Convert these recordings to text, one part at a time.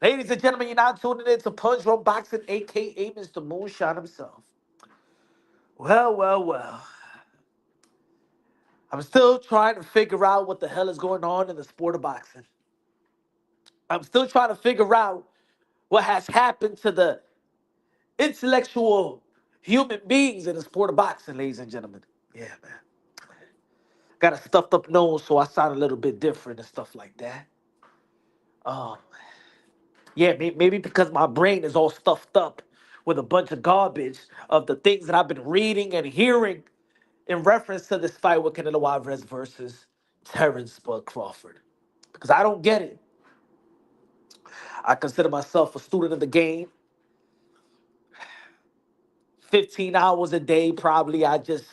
Ladies and gentlemen, you're now tuning in to Punch Drunk Boxing, aka Mr. Moonshine himself. Well. I'm still trying to figure out what the hell is going on in the sport of boxing. I'm still trying to figure out what has happened to the intellectual human beings in the sport of boxing, ladies and gentlemen. Yeah, man. Got a stuffed up nose, so I sound a little bit different and stuff like that. Um, yeah, maybe because my brain is all stuffed up with a bunch of garbage of the things that I've been reading and hearing in reference to this fight with Canelo Alvarez versus Terrence Bud Crawford. Because I don't get it. I consider myself a student of the game. 15 hours a day, probably. I just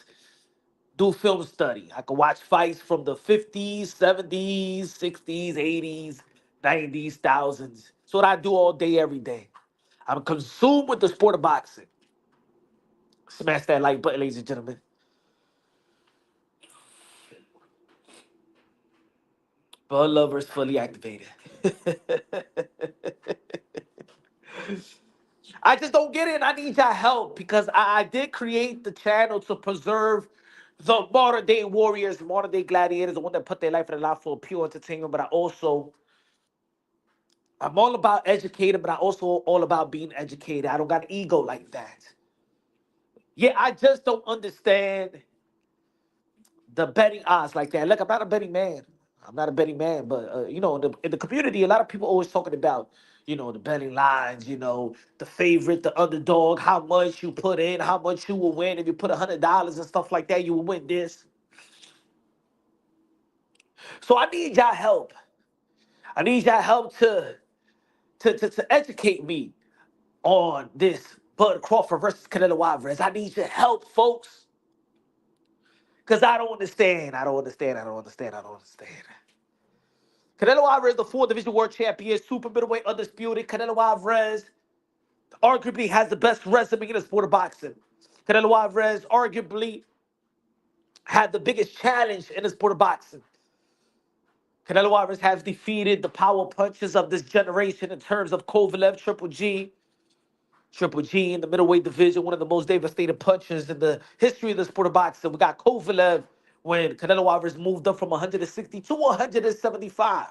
do film study. I can watch fights from the 50s, 70s, 60s, 80s, 90s, thousands. It's what I do all day, every day. I'm consumed with the sport of boxing. Smash that like button, ladies and gentlemen. Bud Lovers fully activated. I just don't get it. And I need your help because I did create the channel to preserve the modern day warriors, modern day gladiators, the one that put their life in the line for pure entertainment. But I'm all about educating, but I also all about being educated. I don't got an ego like that. Yeah, I just don't understand the betting odds like that. Look, I'm not a betting man. I'm not a betting man, but in the community, a lot of people always talking about, the betting lines, the favorite, the underdog, how much you put in, how much you will win. If you put $100 and stuff like that, you will win this. So I need y'all help. I need y'all help to educate me on this Bud Crawford versus Canelo Alvarez. I need your help, folks, because I don't understand. I don't understand. I don't understand. I don't understand. Canelo Alvarez, the four-division world champion, super middleweight undisputed. Canelo Alvarez arguably has the best resume in the sport of boxing. Canelo Alvarez arguably had the biggest challenge in the sport of boxing. Canelo Alvarez has defeated the power punches of this generation in terms of Kovalev, Triple G. Triple G in the middleweight division, one of the most devastating punches in the history of the sport of boxing. We got Kovalev when Canelo Alvarez moved up from 160 to 175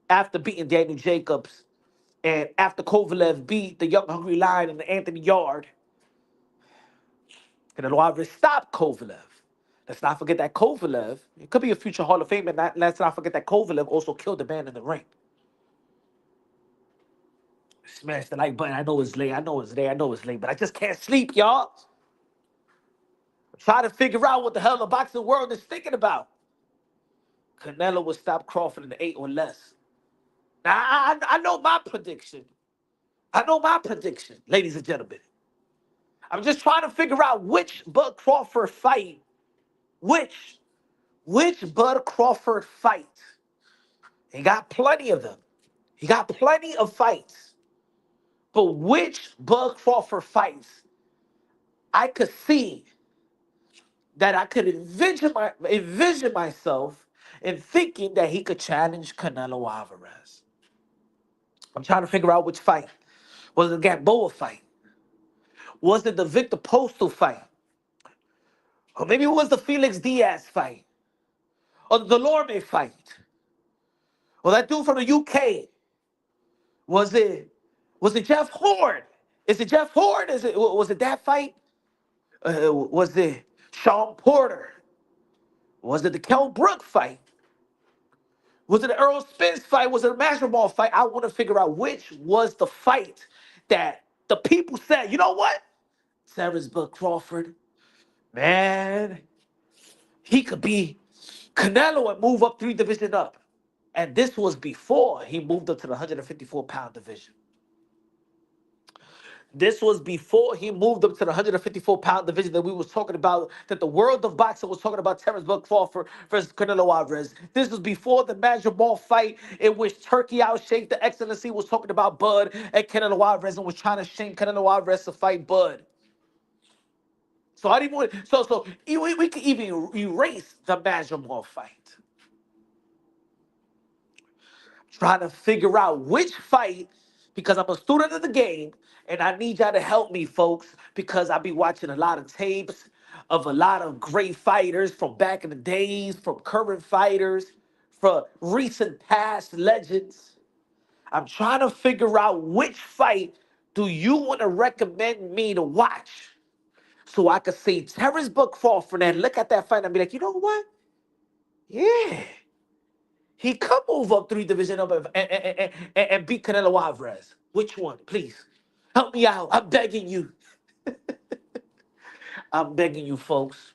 after beating Daniel Jacobs. And after Kovalev beat the young hungry lion and Anthony Yard, Canelo Alvarez stopped Kovalev. Let's not forget that Kovalev, it could be a future Hall of Famer. Let's not forget that Kovalev also killed the man in the ring. Smash the like button. I know it's late. I know it's late. I know it's late, but I just can't sleep, y'all. I'm trying to figure out what the hell the boxing world is thinking about. Canelo will stop Crawford in the 8 or less. Now, I know my prediction. I know my prediction, ladies and gentlemen. I'm just trying to figure out which Bud Crawford fight, which Bud Crawford fight. He got plenty of them. He got plenty of fights. But which Bud Crawford fights I could see that I could envision myself in thinking that he could challenge Canelo Alvarez. I'm trying to figure out which fight. Was it the Gamboa fight? Was it the Victor Postal fight? Or maybe it was the Felix Diaz fight? Or the Delorme fight? Or that dude from the UK? Was it Jeff Horn? Is it Jeff Horn? Was it that fight? Was it Sean Porter? Was it the Kell Brook fight? Was it the Earl Spence fight? Was it a Madrimov fight? I want to figure out which was the fight that the people said, you know what? Terrence Bud Crawford, man, he could be Canelo and move up 3 divisions up. And this was before he moved up to the 154-pound division. This was before he moved up to the 154-pound division that we was talking about, that the world of boxing was talking about Terrence Bud Crawford versus Canelo Alvarez. This was before the Madrimov fight in which Turkey Outshanked the Excellency was talking about Bud and Canelo Alvarez and was trying to shame Canelo Alvarez to fight Bud. So I didn't want we could even erase the Madrimov fight. trying to figure out which fight, because I'm a student of the game, and I need y'all to help me, folks, because I be watching a lot of tapes of a lot of great fighters from back in the days, from current fighters, from recent past legends. I'm trying to figure out which fight do you want to recommend me to watch so I could see Terrence Buck Crawford and look at that fight and be like, you know what? Yeah. He could move up 3 division up and beat Canelo Alvarez. Which one? Please. Help me out. I'm begging you. I'm begging you, folks.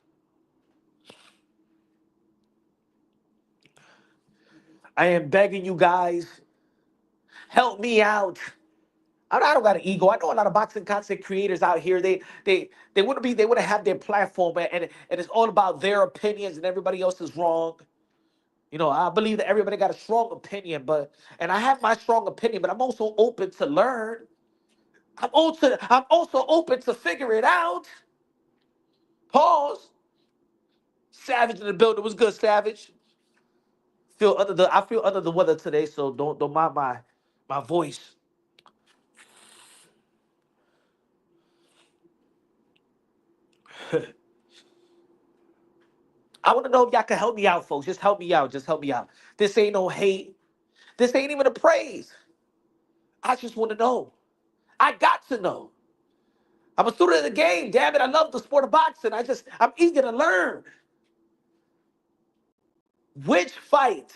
I am begging you guys. Help me out. I don't got an ego. I know a lot of boxing content creators out here. They want to be, they want to have their platform, and it's all about their opinions and everybody else is wrong. You know, I believe that everybody got a strong opinion, and I have my strong opinion, but I'm also open to learn. I'm also open to figure it out. Pause. Savage in the building. Was good, Savage. I feel under the weather today, so don't mind my voice. I want to know if y'all can help me out, folks. Just help me out. Just help me out. This ain't no hate. This ain't even a praise. I just want to know. I got to know. I'm a student of the game. Damn it, I love the sport of boxing. I'm eager to learn. Which fight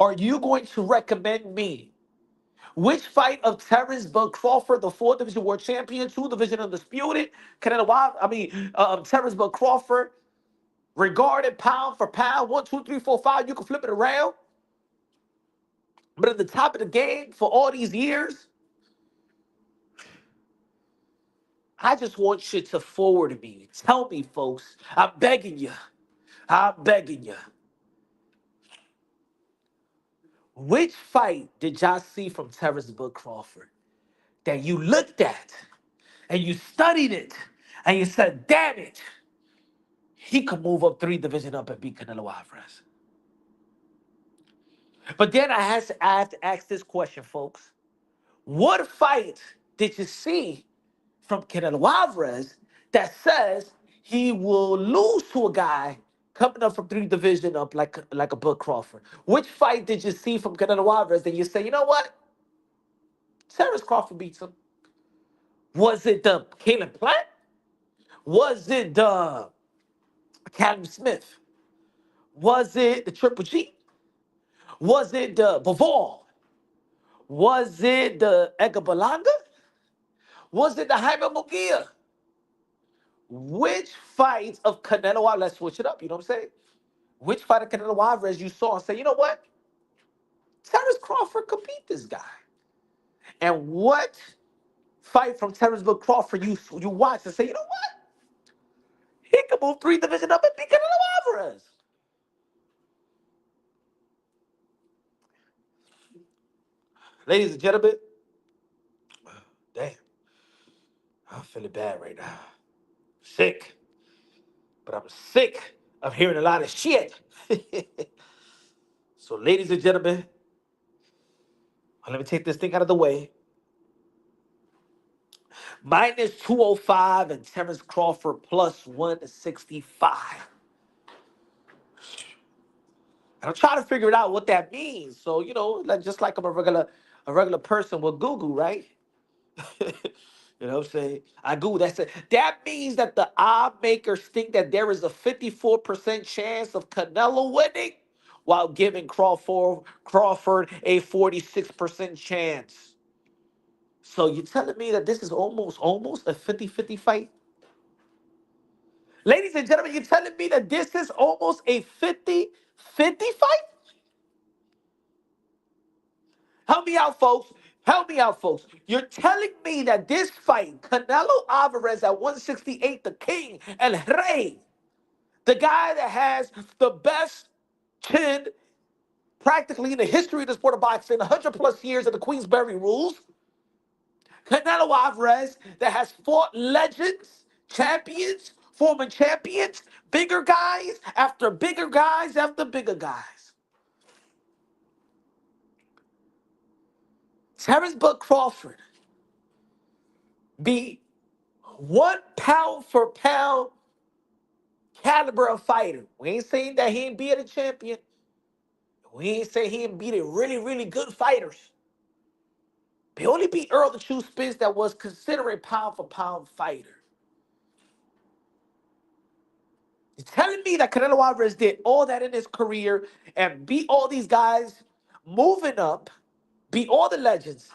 are you going to recommend me? Which fight of Terrence Bud Crawford, the 4 division world champion, 2 division undisputed, Terrence Bud Crawford, regarded pound for pound, 1, 2, 3, 4, 5. You can flip it around. But at the top of the game for all these years, I just want you to forward me. Tell me, folks. I'm begging you. I'm begging you. Which fight did y'all see from Terrence Bud Crawford that you looked at and you studied it and you said, damn it, he could move up 3 division up and beat Canelo Alvarez? But then I have to ask this question, folks. What fight did you see from Canelo Alvarez that says he will lose to a guy coming up from 3 division up like a Bud Crawford? Which fight did you see from Canelo Alvarez that you say, you know what? Terrence Crawford beats him. Was it the Caleb Plant? Was it the Callum Smith? Was it the Triple G? Was it the Bavall? Was it the Edgar Berlanga? Was it the Jaime Munguia? Which fight of Canelo Alvarez, let's switch it up, you know what I'm saying? Which fight of Canelo Alvarez you saw and say, you know what? Terrence Crawford could beat this guy. And what fight from Terrence Crawford you watch and say, you know what? He could move 3 division up and beat Canelo Alvarez. Ladies and gentlemen, damn, I'm feeling bad right now. Sick. But I'm sick of hearing a lot of shit. So, ladies and gentlemen, let me take this thing out of the way. Minus 205 and Terrence Crawford plus 165. And I'm trying to figure it out what that means. So, just like I'm a regular person with Google, right? You know what I'm saying? I Google that. That means that the odd makers think that there is a 54% chance of Canelo winning while giving Crawford a 46% chance. So you're telling me that this is almost a 50-50 fight? Ladies and gentlemen, you're telling me that this is almost a 50-50 fight? Help me out, folks. Help me out, folks. You're telling me that this fight, Canelo Alvarez at 168, the king, El Rey, the guy that has the best chin practically in the history of the sport of boxing, 100 plus years of the Queensberry rules, Canelo Alvarez that has fought legends, champions, former champions, bigger guys after bigger guys after bigger guys. Terrence Bud Crawford be 1 pound for pound caliber of fighter. We ain't saying that he ain't beat a champion. We ain't saying he ain't beat a really, really good fighters. He only beat Earl the True Spence that was considered a pound for pound fighter. You're telling me that Canelo Alvarez did all that in his career and beat all these guys, moving up, beat all the legends,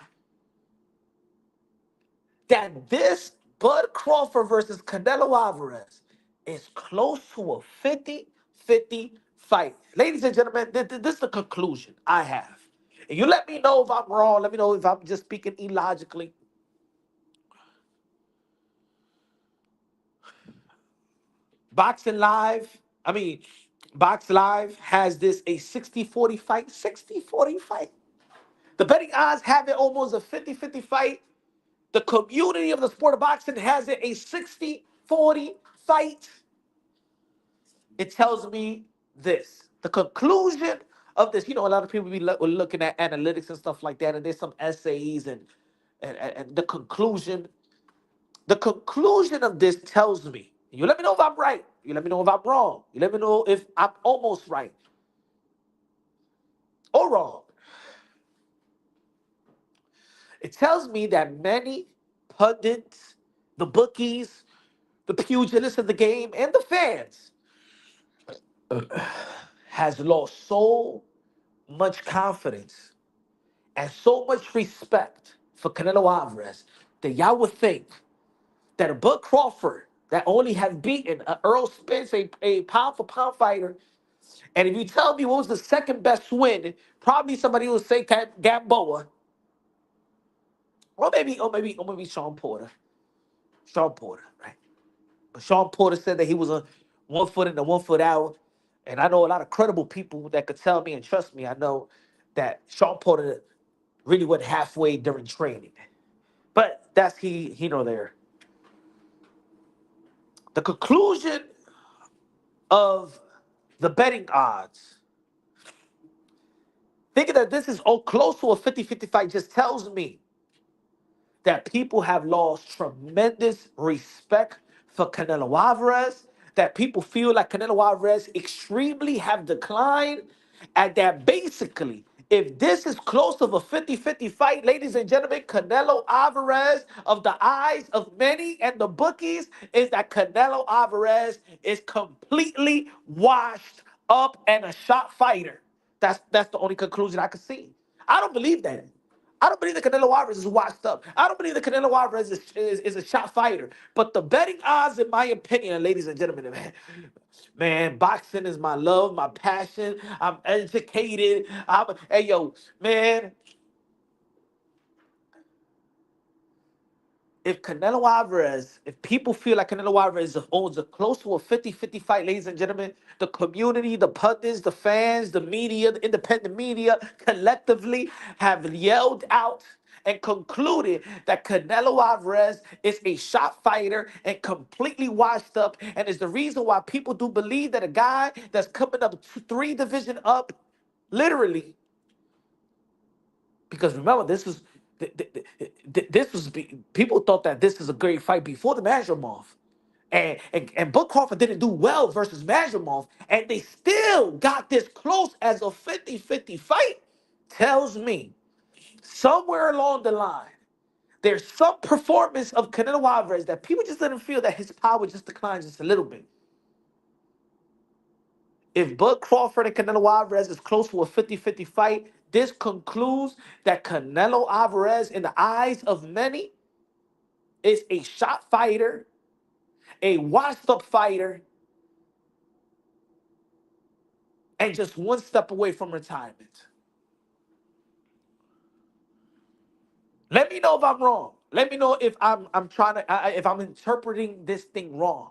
that this Bud Crawford versus Canelo Alvarez is close to a 50-50 fight. Ladies and gentlemen, this is the conclusion I have. And you let me know if I'm wrong. Let me know if I'm just speaking illogically. Boxing Live, I mean, Box Live has this a 60-40 fight. 60-40 fight. The betting odds have it almost a 50-50 fight. The community of the sport of boxing has it a 60-40 fight. It tells me this. The conclusion of this, a lot of people be looking at analytics and stuff like that, and there's some essays and the conclusion of this tells me, you let me know if I'm right. You let me know if I'm wrong. You let me know if I'm almost right or wrong. It tells me that many pundits, the bookies, the pugilists of the game, and the fans has lost so much confidence and so much respect for Canelo Alvarez that y'all would think that a Bud Crawford that only has beaten Earl Spence, a pound for pound fighter, and if you tell me what was the second best win, probably somebody will say Gamboa, or maybe Sean Porter. Sean Porter, right? But Sean Porter said that he was a 1 foot in and 1 foot out. And I know a lot of credible people that could tell me and trust me. I know that Sean Porter really went halfway during training. But that's he nor there. The conclusion of the betting odds, thinking that this is close to a 50-50 fight, just tells me that people have lost tremendous respect for Canelo Alvarez, that people feel like Canelo Alvarez extremely have declined, and that basically, if this is close of a 50-50 fight, ladies and gentlemen, Canelo Alvarez, of the eyes of many and the bookies, is that Canelo Alvarez is completely washed up and a shot fighter. That's the only conclusion I can see. I don't believe that. I don't believe that Canelo Alvarez is washed up. I don't believe that Canelo Alvarez is a shot fighter. But the betting odds, in my opinion, ladies and gentlemen, man, boxing is my love, my passion. I'm educated. Hey, yo, man, if people feel like Canelo Alvarez owns a close to a 50-50 fight, ladies and gentlemen, the community, the pundits, the fans, the media, the independent media collectively have yelled out and concluded that Canelo Alvarez is a shot fighter and completely washed up, and is the reason why people do believe that a guy that's coming up 3 division up, literally, because remember, this was people thought that this is a great fight before the Madrimov, and Bud Crawford didn't do well versus Madrimov, and they still got this close as a 50-50 fight. Tells me somewhere along the line there's some performance of Canelo Alvarez that people just didn't feel that his power just declined just a little bit. If Bud Crawford and Canelo Alvarez is close to a 50-50 fight, this concludes that Canelo Alvarez, in the eyes of many, is a shot fighter, a washed up fighter, and just one step away from retirement. Let me know if I'm wrong. Let me know if I'm trying to if I'm interpreting this thing wrong.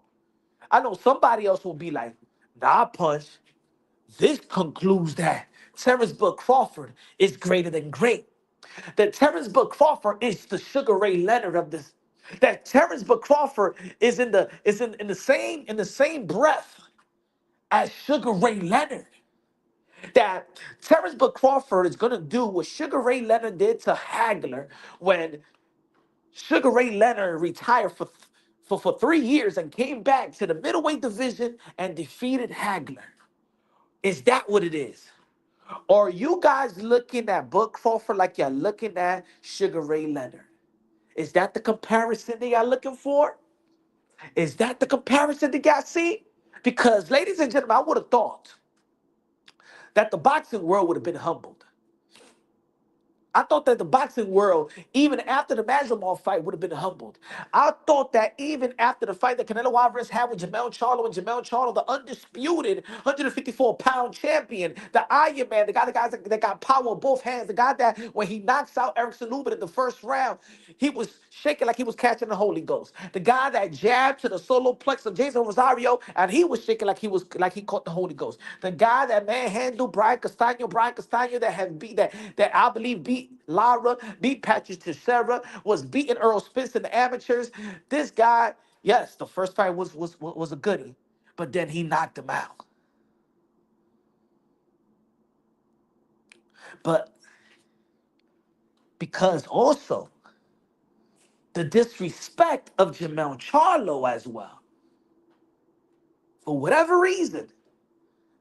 I know somebody else will be like, nah, Punch. This concludes that Terrence Bud Crawford is greater than great. That Terrence Bud Crawford is the Sugar Ray Leonard of this. That Terrence Bud Crawford is in the same breath as Sugar Ray Leonard. that Terrence Crawford is going to do what Sugar Ray Leonard did to Haggler when Sugar Ray Leonard retired for 3 years and came back to the middleweight division and defeated Haggler. Is that what it is? Or are you guys looking at Bud Crawford like you're looking at Sugar Ray Leonard? Is that the comparison that y'all looking for? Is that the comparison that y'all see? Because, ladies and gentlemen, I would have thought that the boxing world would have been humbled. I thought that the boxing world, even after the Madrimov fight, would have been humbled. I thought that even after the fight that Canelo Alvarez had with Jamal Charlo, and Jamal Charlo, the undisputed 154-pound champion, the Iron Man, the guy that got power in both hands, the guy that when he knocks out Erickson Lubin in the first round, he was shaking like he was catching the Holy Ghost. The guy that jabbed to the solar plex of Jason Rosario, and he was shaking like he caught the Holy Ghost. The guy that manhandled Brian Castano that has beat that I believe beat Lara, beat Patrick Teixeira, was beating Earl Spence in the amateurs. This guy, yes, the first fight was a goodie, but then he knocked him out. But because also the disrespect of Jamal Charlo as well. For whatever reason,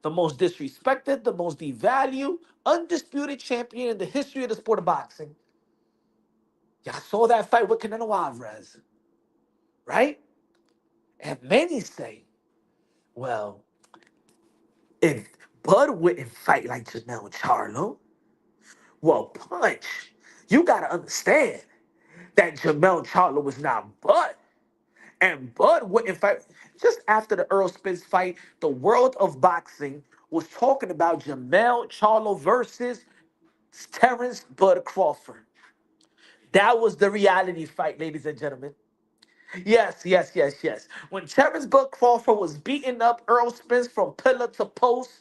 the most disrespected, the most devalued, undisputed champion in the history of the sport of boxing. Y'all saw that fight with Canelo Alvarez, right? And many say, well, if Bud wouldn't fight like Jamal Charlo, well, Punch, you got to understand that Jamal Charlo was not Bud. And Bud wouldn't fight. Just after the Earl Spence fight, the world of boxing was talking about Jamal Charlo versus Terrence Bud Crawford. That was the reality fight, ladies and gentlemen. Yes, yes, yes, yes. When Terrence Bud Crawford was beating up Earl Spence from pillar to post,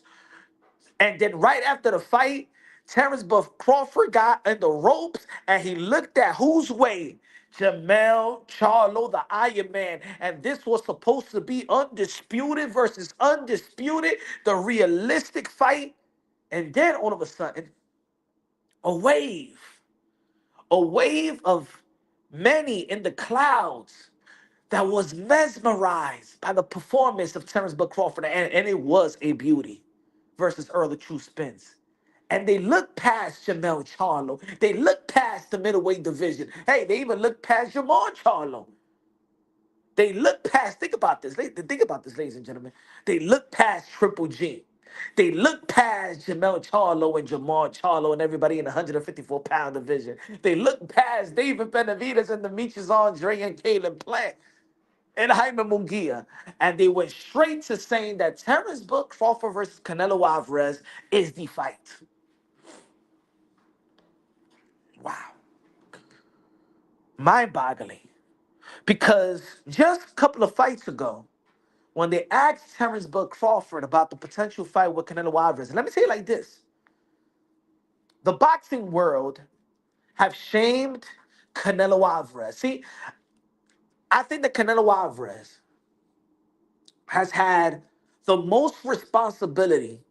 and then right after the fight, Terrence Buff Crawford got in the ropes and he looked at whose way? Jamal Charlo, the Iron Man. And this was supposed to be undisputed versus undisputed, the realistic fight. And then all of a sudden, a wave, a wave of many in the clouds that was mesmerized by the performance of Terrence Bud Crawford. And it was a beauty versus Earl the True Spence. And they looked past Jamal Charlo. They looked past the middleweight division. Hey, they even looked past Jamal Charlo. They looked past, think about this, ladies and gentlemen. They looked past Triple G. They looked past Jamal Charlo and Jamal Charlo and everybody in the 154-pound division. They looked past David Benavidez and Demetrius Andre and Caleb Plant and Jaime Munguia. And they went straight to saying that Terrence Bud Crawford versus Canelo Alvarez is the fight. Wow. Mind-boggling. Because just a couple of fights ago, when they asked Terrence Bud Crawford about the potential fight with Canelo Alvarez, and let me say it like this. The boxing world have shamed Canelo Alvarez. See, I think that Canelo Alvarez has had the most responsibility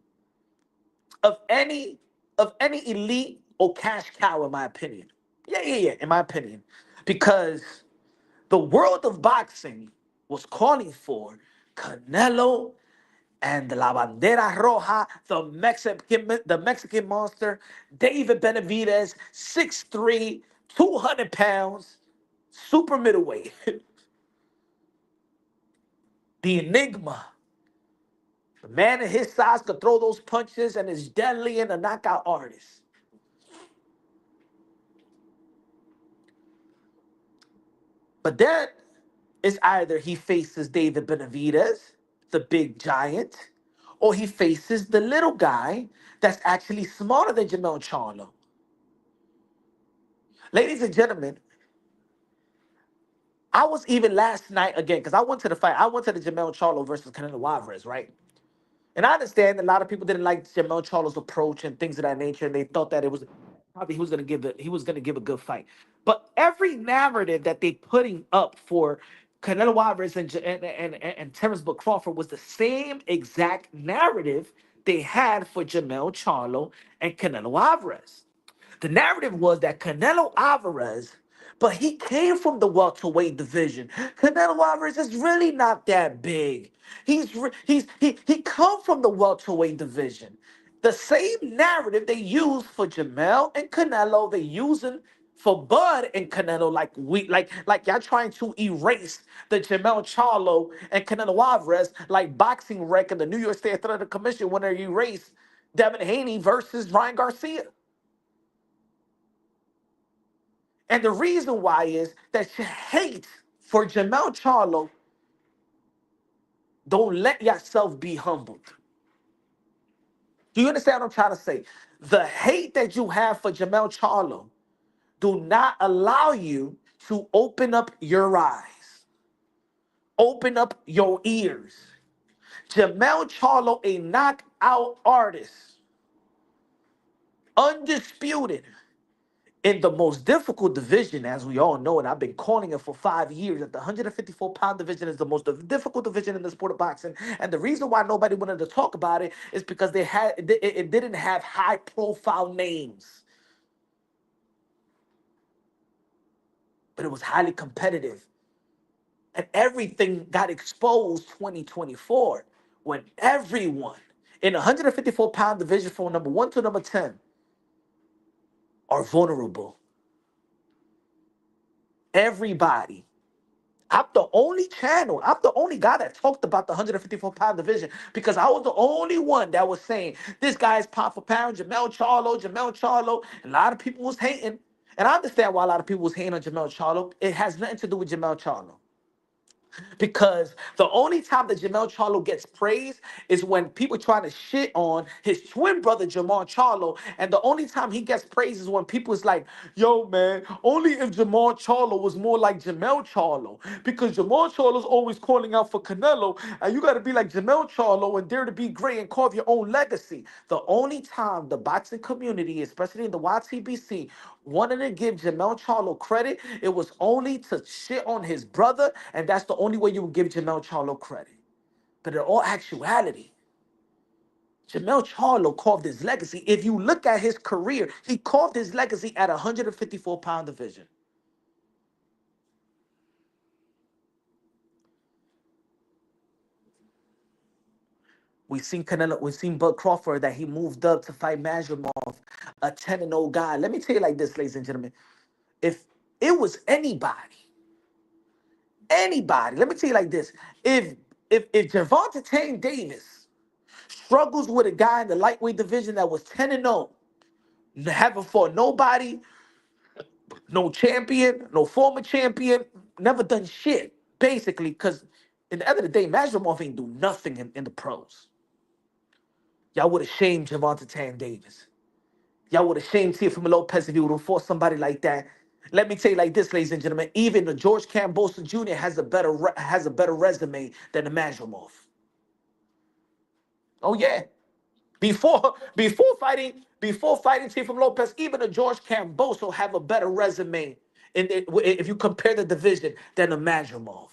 of any elite or cash cow, in my opinion. Yeah, in my opinion. Because the world of boxing was calling for Canelo and La Bandera Roja, the Mexican monster, David Benavidez, 6'3", 200 pounds, super middleweight. The Enigma. The man of his size could throw those punches and is deadly and a knockout artist. But then it's either he faces David Benavidez, the big giant, or he faces the little guy that's actually smaller than Jamal Charlo. Ladies and gentlemen, I was even last night again, because I went to the fight. I went to the Jamal Charlo versus Canelo Alvarez, right? And I understand a lot of people didn't like Jamal Charlo's approach and things of that nature, and they thought that it was probably he was gonna give a good fight. But every narrative that they putting up for Canelo Alvarez and Terrence Bud Crawford was the same exact narrative they had for Jamal Charlo and Canelo Alvarez. The narrative was that Canelo Alvarez, but he came from the welterweight division. Canelo Alvarez is really not that big. He come from the welterweight division. The same narrative they use for Jamel and Canelo, they using for Bud and Canelo, like y'all trying to erase the Jamel Charlo and Canelo Alvarez, like boxing rec and the New York State Athletic Commission when they erased Devin Haney versus Ryan Garcia. And the reason why is that your hate for Jamel Charlo, don't let yourself be humbled. Do you understand what I'm trying to say? The hate that you have for Jamel Charlo do not allow you to open up your eyes, open up your ears. Jamel Charlo, a knockout artist, undisputed, in the most difficult division, as we all know, and I've been calling it for 5 years, that the 154-pound division is the most difficult division in the sport of boxing. And the reason why nobody wanted to talk about it is because it didn't have high-profile names, but it was highly competitive. And everything got exposed 2024 when everyone in the 154-pound division from number 1 to number 10 are vulnerable. Everybody. I'm the only channel. I'm the only guy that talked about the 154-pound division because I was the only one that was saying this guy is pound for pound, Jamel Charlo, Jamel Charlo. And a lot of people was hating. And I understand why a lot of people was hating on Jamel Charlo. It has nothing to do with Jamel Charlo. Because the only time that Jamal Charlo gets praised is when people try to shit on his twin brother Jamal Charlo, and the only time he gets praised is when people is like, "Yo, man, only if Jamal Charlo was more like Jamal Charlo, because Jamal Charlo's always calling out for Canelo, and you got to be like Jamal Charlo and dare to be great and carve your own legacy." The only time the boxing community, especially in the YTBC, wanted to give Jamel Charlo credit, it was only to shit on his brother, and that's the only way you would give Jamel Charlo credit. But in all actuality, Jamel Charlo carved his legacy. If you look at his career, he carved his legacy at 154-pound division. We've seen Bud Crawford that he moved up to fight Madrimov, a 10-0 guy. Let me tell you like this, ladies and gentlemen. If it was anybody, let me tell you like this. If Gervonta Tank Davis struggles with a guy in the lightweight division that was 10-0, haven't fought nobody, no champion, no former champion, never done shit, basically, because at the end of the day, Madrimov ain't do nothing in the pros. Y'all would have shamed Gervonta Tank Davis. Y'all would have shamed Teofimo Lopez if he would have fought somebody like that. Let me tell you like this, ladies and gentlemen. Even the George Cambosa Jr. has a better resume than the Madrimov. Oh yeah. Before fighting Teofimo Lopez, even the George Camboso have a better resume if you compare the division than the Madrimov.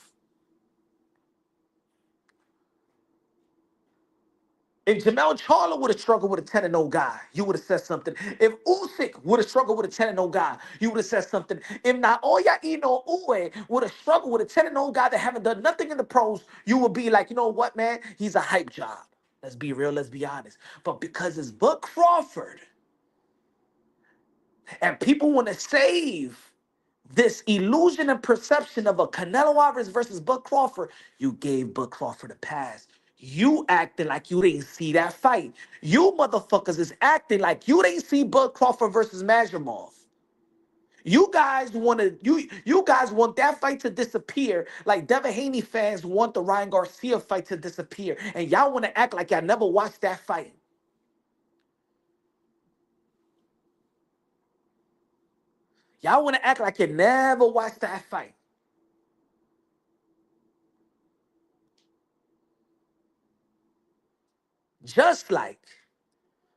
If Jamel Charlo would have struggled with a 10-0 guy, you would have said something. If Usyk would have struggled with a 10-0 guy, you would have said something. If Naoya Inoue would have struggled with a 10-0 guy that haven't done nothing in the pros, you would be like, you know what, man? He's a hype job. Let's be real, let's be honest. But because it's Bud Crawford, and people want to save this illusion and perception of a Canelo Alvarez versus Bud Crawford, you gave Bud Crawford a pass. You acting like you didn't see that fight. You motherfuckers is acting like you didn't see Bud Crawford versus Madrimov. You guys want that fight to disappear like Devin Haney fans want the Ryan Garcia fight to disappear. And y'all want to act like y'all never watched that fight. Y'all want to act like you never watched that fight. Just like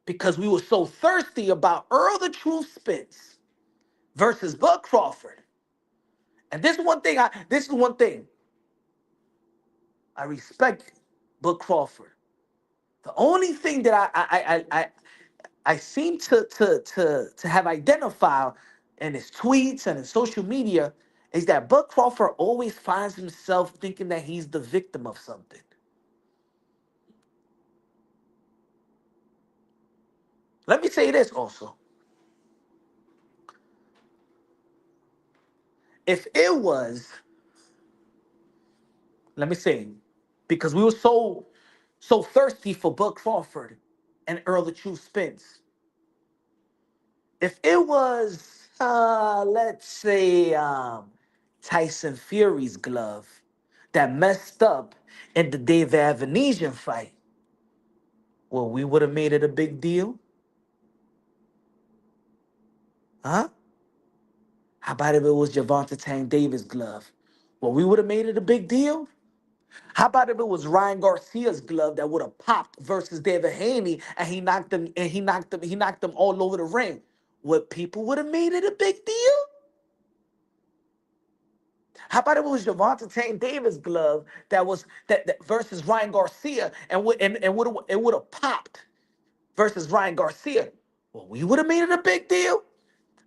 because we were so thirsty about Earl the Truth Spence versus Bud Crawford. And this is one thing. I respect Bud Crawford The only thing that I seem to have identified in his tweets and his social media is that Bud Crawford always finds himself thinking that he's the victim of something. Let me say this also. If it was, let me say, because we were so thirsty for Bud Crawford and Earl the Truth Spence. If it was, let's say, Tyson Fury's glove that messed up in the David Avanesian fight, well, we would have made it a big deal, huh? How about if it was Gervonta Tank Davis' glove? Well, we would have made it a big deal. How about if it was Ryan Garcia's glove that would have popped versus David Haney and he knocked them all over the ring? What people would have made it a big deal? How about if it was Gervonta Tank Davis' glove that versus Ryan Garcia and would have popped versus Ryan Garcia? Well, we would have made it a big deal.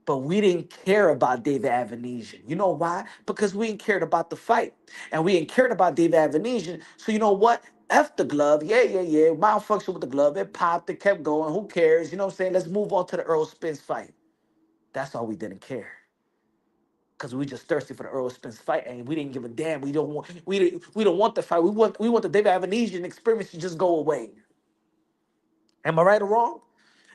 But we didn't care about David Avanesian. You know why? Because we didn't cared about the fight. And we didn't cared about David Avanesian. So you know what? F the glove. Yeah. Malfunction with the glove. It popped. It kept going. Who cares? You know what I'm saying? Let's move on to the Earl Spence fight. That's all we didn't care. Because we just thirsty for the Earl Spence fight, and we didn't give a damn. We don't want the fight. We want the David Avanesian experience to just go away. Am I right or wrong?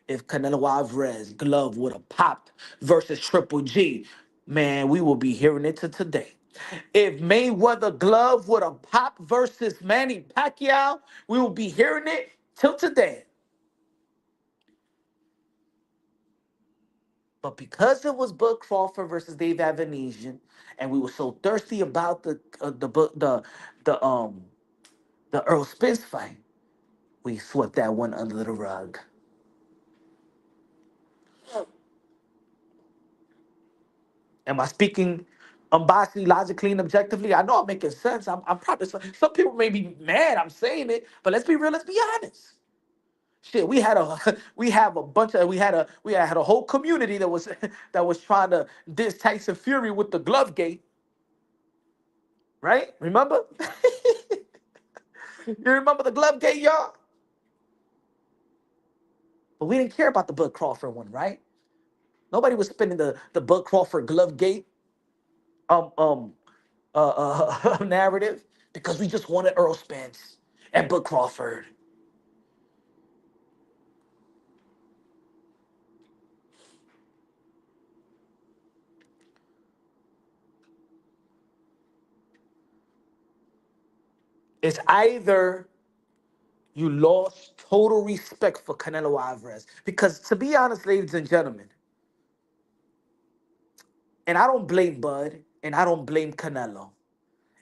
If Canelo Alvarez glove would have popped versus Triple G, man, we will be hearing it to today. If Mayweather glove would have popped versus Manny Pacquiao, we will be hearing it till today. But because it was Bud Crawford versus Dave Avanesian, and we were so thirsty about the Earl Spence fight, we swept that one under the rug. Am I speaking unbiasedly, logically, and objectively? I know I'm making sense. I'm probably some people may be mad I'm saying it, but let's be real. Let's be honest. Shit, we had a we have a bunch of we had a whole community that was that was trying to diss Tyson Fury with the glove gate, right? Remember? You remember the glove gate, y'all? But we didn't care about the Bud Crawford one, right? Nobody was spinning the Bud Crawford glove gate um um narrative because we just wanted Earl Spence and Bud Crawford. It's either you lost total respect for Canelo Alvarez. Because to be honest, ladies and gentlemen, and I don't blame Bud and I don't blame Canelo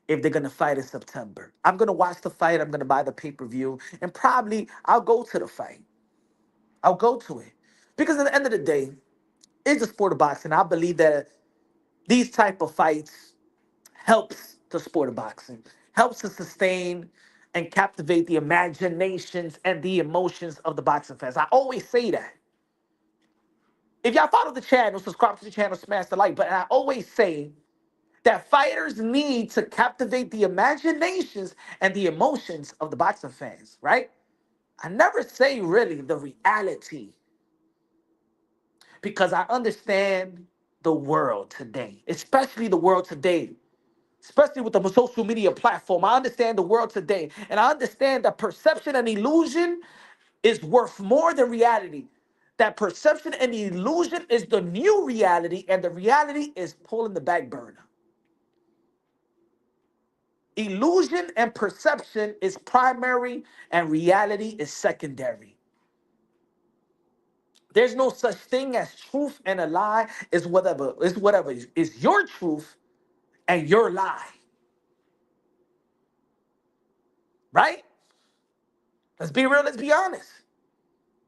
if they're gonna fight in September. I'm gonna watch the fight, I'm gonna buy the pay-per-view, and probably I'll go to the fight. I'll go to it. Because at the end of the day, it's a sport of boxing. I believe that these type of fights helps the sport of boxing, helps to sustain and captivate the imaginations and the emotions of the boxing fans. I always say that. If y'all follow the channel, subscribe to the channel, smash the like button. I always say that fighters need to captivate the imaginations and the emotions of the boxing fans, right? I never say really the reality because I understand the world today, especially the world today, especially with the social media platform. I understand the world today, and I understand that perception and illusion is worth more than reality. That perception and illusion is the new reality, and the reality is pulling the back burner. Illusion and perception is primary, and reality is secondary. There's no such thing as truth and a lie. It's whatever is your truth and your lie, right? Let's be real. Let's be honest.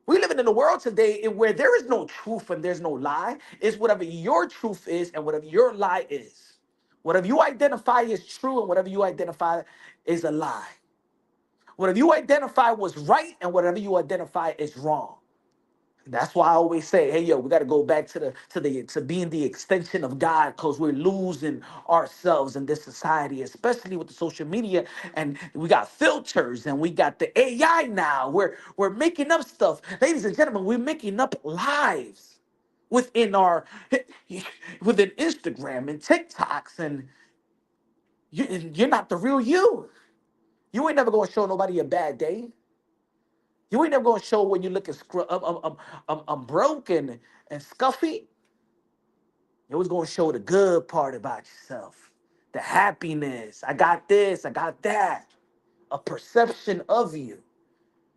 We living in a world today where there is no truth and there's no lie. It's whatever your truth is and whatever your lie is. Whatever you identify as true and whatever you identify is a lie. Whatever you identify was right and whatever you identify is wrong. That's why I always say, hey yo, we got to go back to being the extension of God, because we're losing ourselves in this society, especially with the social media, and we got filters and we got the AI now. We're making up stuff, ladies and gentlemen. We're making up lives within our within Instagram and TikToks, and you're not the real you. You ain't never gonna show nobody a bad day. You ain't never gonna show when you looking broken and scuffy. You always gonna show the good part about yourself, the happiness. I got this, I got that. A perception of you.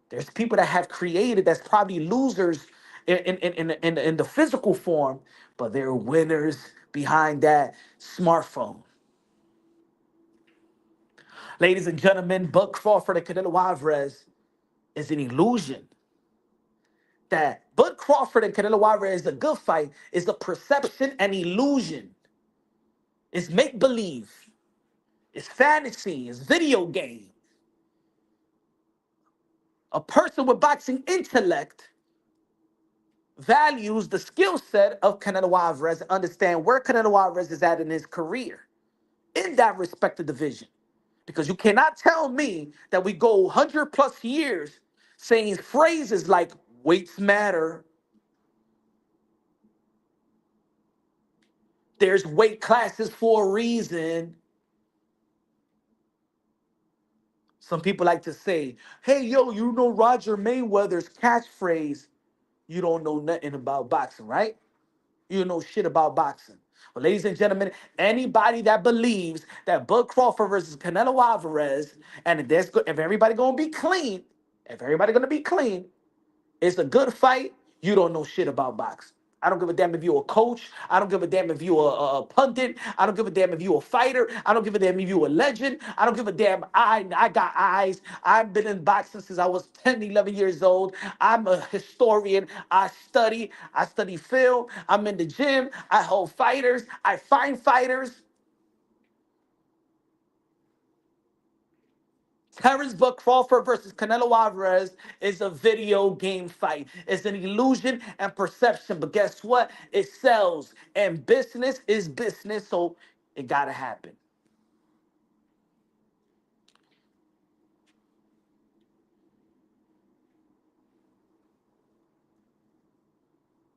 There's people that have created that's probably losers in the physical form, but they're winners behind that smartphone. Ladies and gentlemen, Bud Crawford and Canelo Alvarez is an illusion. That Bud Crawford and Canelo Alvarez is a good fight is a perception and illusion. It's make believe. It's fantasy. It's video game. A person with boxing intellect values the skill set of Canelo Alvarez and understand where Canelo Alvarez is at in his career in that respective division. Because you cannot tell me that we go 100 plus years saying phrases like weights matter. There's weight classes for a reason. Some people like to say, hey, yo, you know Roger Mayweather's catchphrase, you don't know nothing about boxing, right? You don't know shit about boxing. Well, ladies and gentlemen, anybody that believes that Bud Crawford versus Canelo Alvarez, and if everybody gonna be clean, if everybody gonna be clean, it's a good fight, you don't know shit about boxing. I don't give a damn if you're a coach. I don't give a damn if you're a pundit. I don't give a damn if you're a fighter. I don't give a damn if you're a legend. I don't give a damn. I got eyes. I've been in boxing since I was 10, 11 years old. I'm a historian. I study. I study film. I'm in the gym. I hold fighters. I find fighters. Terrence Buck Crawford versus Canelo Alvarez is a video game fight. It's an illusion and perception, but guess what? It sells, and business is business, so it gotta happen.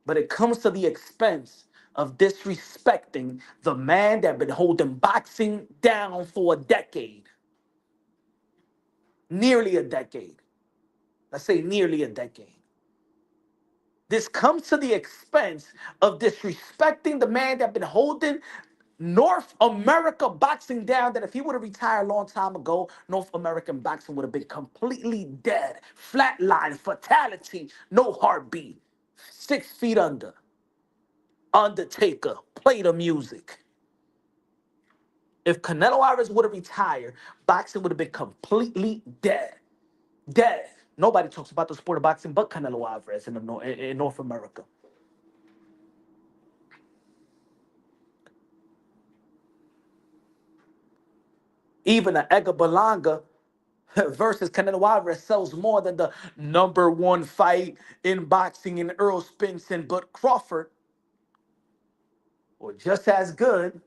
But it comes to the expense of disrespecting the man that been holding boxing down for a decade, nearly a decade. Let's say nearly a decade. This comes to the expense of disrespecting the man that been holding North America boxing down. That if he would have retired a long time ago, North American boxing would have been completely dead, flatline, fatality, no heartbeat, 6 feet under. Undertaker, play the music. If Canelo Alvarez would have retired, boxing would have been completely dead. Dead. Nobody talks about the sport of boxing but Canelo Alvarez in North America. Even an Edgar Berlanga versus Canelo Alvarez sells more than the number one fight in boxing in Earl Spence and Bud Crawford, or just as good.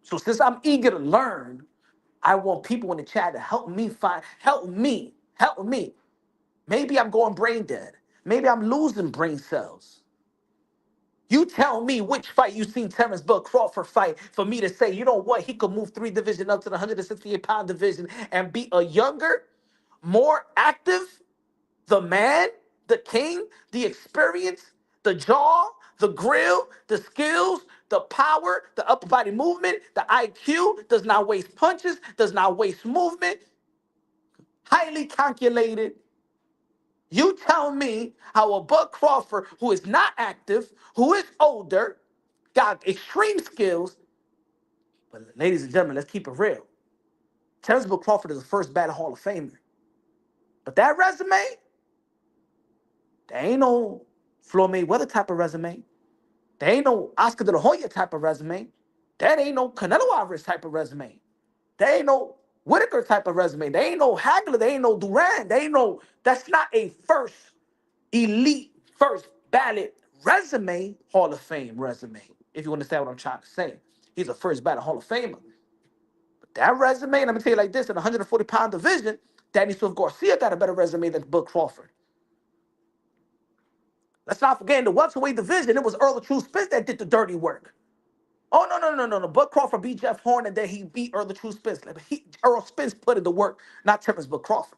So since I'm eager to learn, I want people in the chat to help me. Maybe I'm going brain dead. Maybe I'm losing brain cells. You tell me which fight you seen Terrence Bud Crawford fight for me to say, you know what, he could move 3 divisions up to the 168-pound division and be a younger, more active, the man, the king, the experience, the jaw, the grill, the skills, the power, the upper body movement, the IQ, does not waste punches, does not waste movement, highly calculated. You tell me how a Bud Crawford, who is not active, who is older, got extreme skills, but ladies and gentlemen, let's keep it real. Terrence Bud Crawford is the first ballot Hall of Famer. But that resume, there ain't no Floyd Mayweather type of resume. There ain't no Oscar de la Hoya type of resume. That ain't no Canelo Alvarez type of resume. There ain't no Whitaker type of resume. There ain't no Haggler. There ain't no Duran. There ain't no. That's not a first elite, first ballot resume, Hall of Fame resume. If you understand what I'm trying to say, he's a first ballot Hall of Famer. But that resume, let me tell you like this: in the 140-pound division, Danny Swift Garcia got a better resume than Bud Crawford. Let's not forget in the welterweight division, it was Earl the True Spence that did the dirty work. Oh no. Bud Crawford beat Jeff Horn and then he beat Earl the True Spence. Earl Spence put in the work, not Terrence Bud Crawford.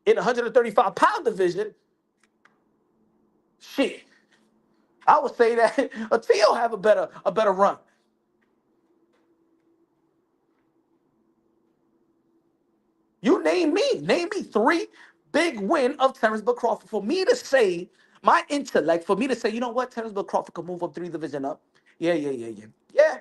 In the 135-pound division, shit, I would say that Atil have a better run. You name me three big win of Terrence Bud Crawford for me to say my intellect, for me to say, you know what, Terrence Bud Crawford could move up three division up. Yeah.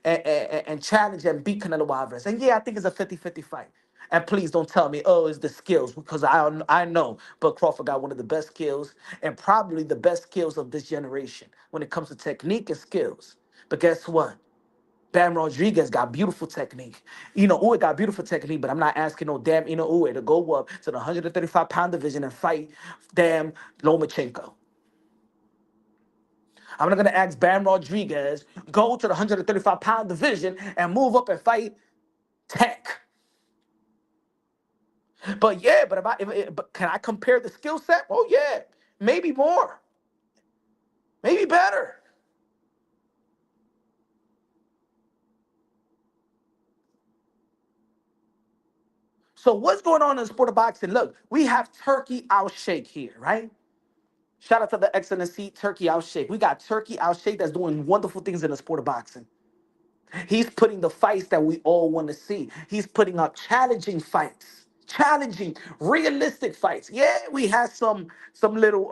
And challenge and beat Canelo Alvarez. And yeah, I think it's a 50-50 fight. And please don't tell me, oh, it's the skills, because I know Bud Crawford got one of the best skills and probably the best skills of this generation when it comes to technique and skills. But guess what? Bam Rodriguez got beautiful technique. Uwe got beautiful technique, but I'm not asking no damn Uwe to go up to the 135-pound division and fight damn Lomachenko. I'm not gonna ask Bam Rodriguez go to the 135-pound division and move up and fight Tech. But yeah, but can I compare the skill set? Oh yeah, maybe more, maybe better. So what's going on in the sport of boxing? Look, we have Turkey Al Sheikh here, right? Shout out to the Excellency Turkey Al Sheikh. We got Turkey Al Sheikh that's doing wonderful things in the sport of boxing. He's putting the fights that we all want to see. He's putting up challenging fights, challenging, realistic fights. Yeah, we had some little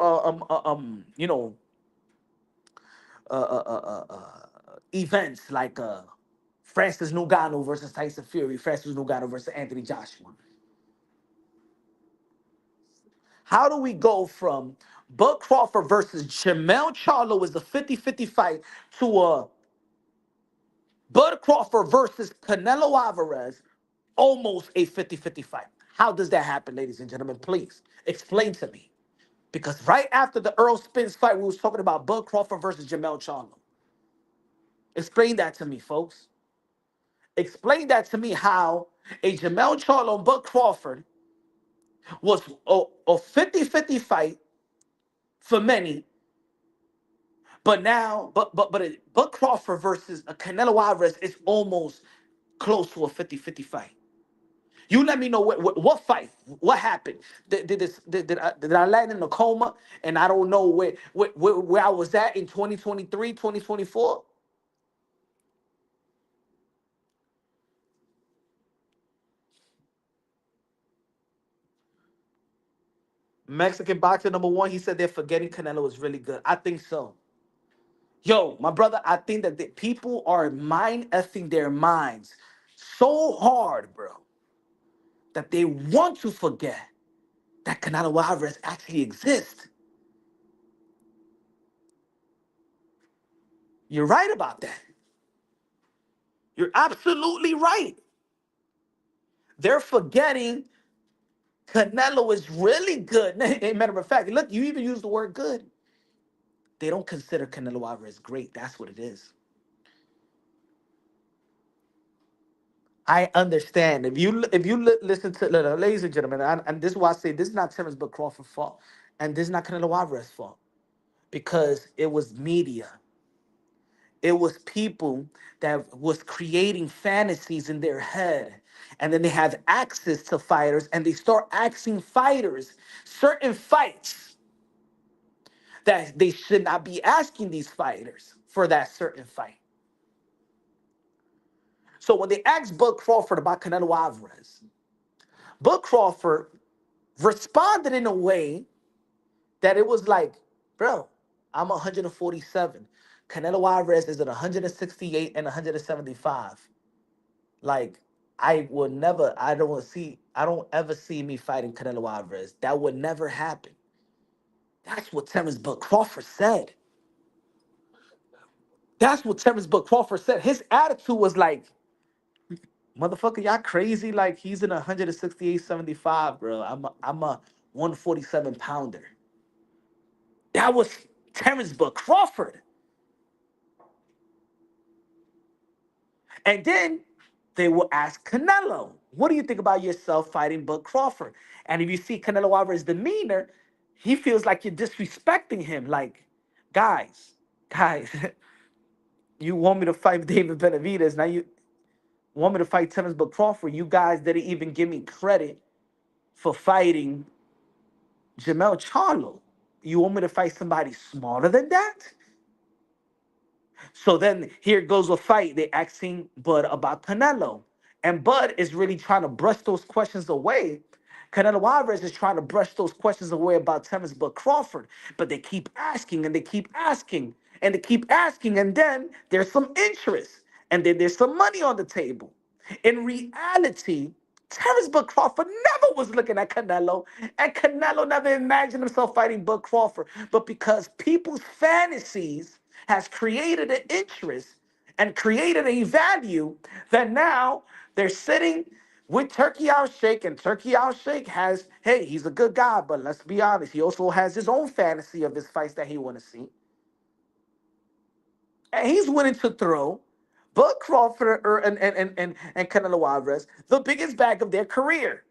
events like Francis Ngannou versus Tyson Fury, Francis Ngannou versus Anthony Joshua. How do we go from Bud Crawford versus Jamal Charlo is a 50-50 fight to a Bud Crawford versus Canelo Alvarez, almost a 50-50 fight? How does that happen, ladies and gentlemen? Please explain to me. Because right after the Earl Spence fight, we was talking about Bud Crawford versus Jamal Charlo. Explain that to me, folks. Explain that to me how a Jamal Charlo and Bud Crawford was a 50-50 fight for many, but now, Bud Crawford versus a Canelo Alvarez is almost close to a 50-50 fight. You let me know what fight, what happened. Did I land in a coma and I don't know where I was at in 2023, 2024? Mexican boxer number one, he said they're forgetting Canelo is really good. I think so. Yo, my brother, I think that the people are mind effing their minds so hard, bro, that they want to forget that Canelo Alvarez actually exists. You're right about that. You're absolutely right. They're forgetting Canelo is really good. Matter of fact, look, you even use the word good. They don't consider Canelo Alvarez great. That's what it is. I understand. If you listen to ladies and gentlemen, and this is why I say this is not Terrence but Crawford's fault, and this is not Canelo Alvarez's fault, because it was media. It was people that was creating fantasies in their head. And then they have access to fighters and they start asking fighters certain fights that they should not be asking these fighters for that certain fight. So when they asked Bud Crawford about Canelo Alvarez, Bud Crawford responded in a way that it was like, bro, I'm 147. Canelo Alvarez is at 168 and 175. Like, I don't ever see me fighting Canelo Alvarez. That would never happen. That's what Terrence Bud Crawford said. That's what Terrence Bud Crawford said. His attitude was like, motherfucker, y'all crazy? Like, he's in 168.75, bro. I'm a 147 pounder. That was Terrence Bud Crawford. And then they will ask Canelo, what do you think about yourself fighting Bud Crawford? And if you see Canelo Alvarez's demeanor, he feels like you're disrespecting him. Like, guys, you want me to fight David Benavidez. Now you want me to fight Terrence Bud Crawford. You guys didn't even give me credit for fighting Jamal Charlo. You want me to fight somebody smaller than that? So then here goes a fight. They asking Bud about Canelo. And Bud is really trying to brush those questions away. Canelo Alvarez is trying to brush those questions away about Terrence Bud Crawford. But they keep asking and they keep asking and they keep asking. And then there's some interest. And then there's some money on the table. In reality, Terrence Bud Crawford never was looking at Canelo, and Canelo never imagined himself fighting Bud Crawford. But because people's fantasies has created an interest and created a value, that now they're sitting with Turkey Al Sheikh, and Turkey Al Sheikh has, hey, he's a good guy, but let's be honest, he also has his own fantasy of his fights that he want to see. And he's willing to throw Bud Crawford and Canelo Alvarez the biggest bag of their career.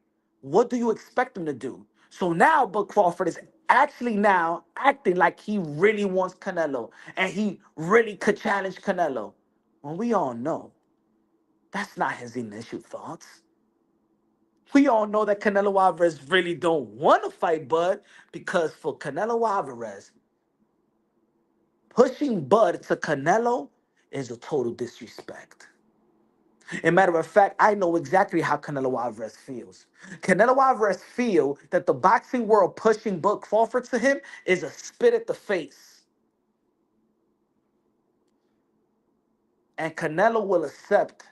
What do you expect him to do? So now Bud Crawford is actually now acting like he really wants Canelo and he really could challenge Canelo. When we all know that's not his initial thoughts. We all know that Canelo Alvarez really don't want to fight Bud, because for Canelo Alvarez, pushing Bud to Canelo is a total disrespect. As a matter of fact, I know exactly how Canelo Alvarez feels. Canelo Alvarez feel that the boxing world pushing Bud Crawford to him is a spit at the face. And Canelo will accept.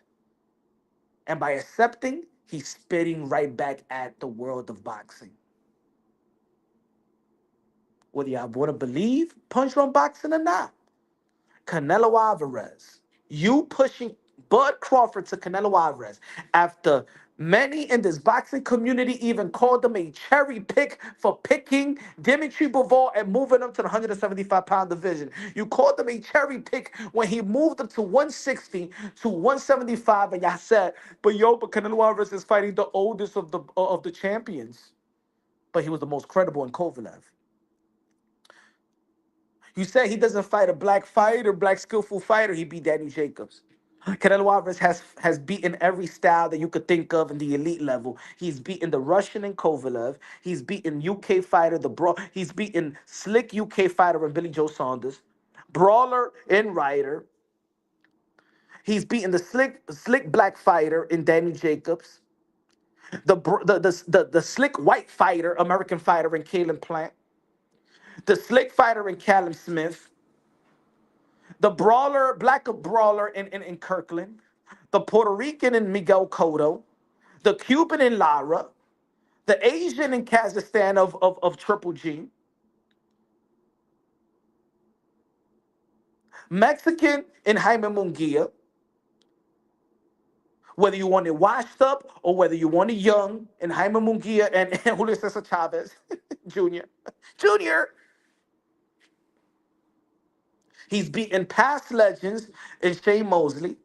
And by accepting, he's spitting right back at the world of boxing. Whether y'all want to believe punch run boxing or not. Canelo Alvarez, you pushing Bud Crawford to Canelo Alvarez after many in this boxing community even called him a cherry pick for picking Dimitri Bivol and moving him to the 175-pound division. You called him a cherry pick when he moved him to 160 to 175, and y'all said, but Canelo Alvarez is fighting the oldest of the champions. But he was the most credible in Kovalev. You say he doesn't fight a black fighter, black skillful fighter. He beat Danny Jacobs. Canelo Alvarez has beaten every style that you could think of in the elite level. He's beaten the Russian in Kovalev. He's beaten UK fighter, he's beaten slick UK fighter in Billy Joe Saunders. Brawler in Ryder. He's beaten the slick black fighter in Danny Jacobs. The slick white fighter, American fighter in Kalen Plant. The slick fighter in Callum Smith. The black brawler in Kirkland, the Puerto Rican in Miguel Cotto, the Cuban in Lara, the Asian in Kazakhstan of Triple G, Mexican in Jaime Munguia, whether you want it washed up or whether you want it young in Jaime Munguia and Julio Cesar Chavez Jr. Jr. He's beaten past legends in Shane Mosley.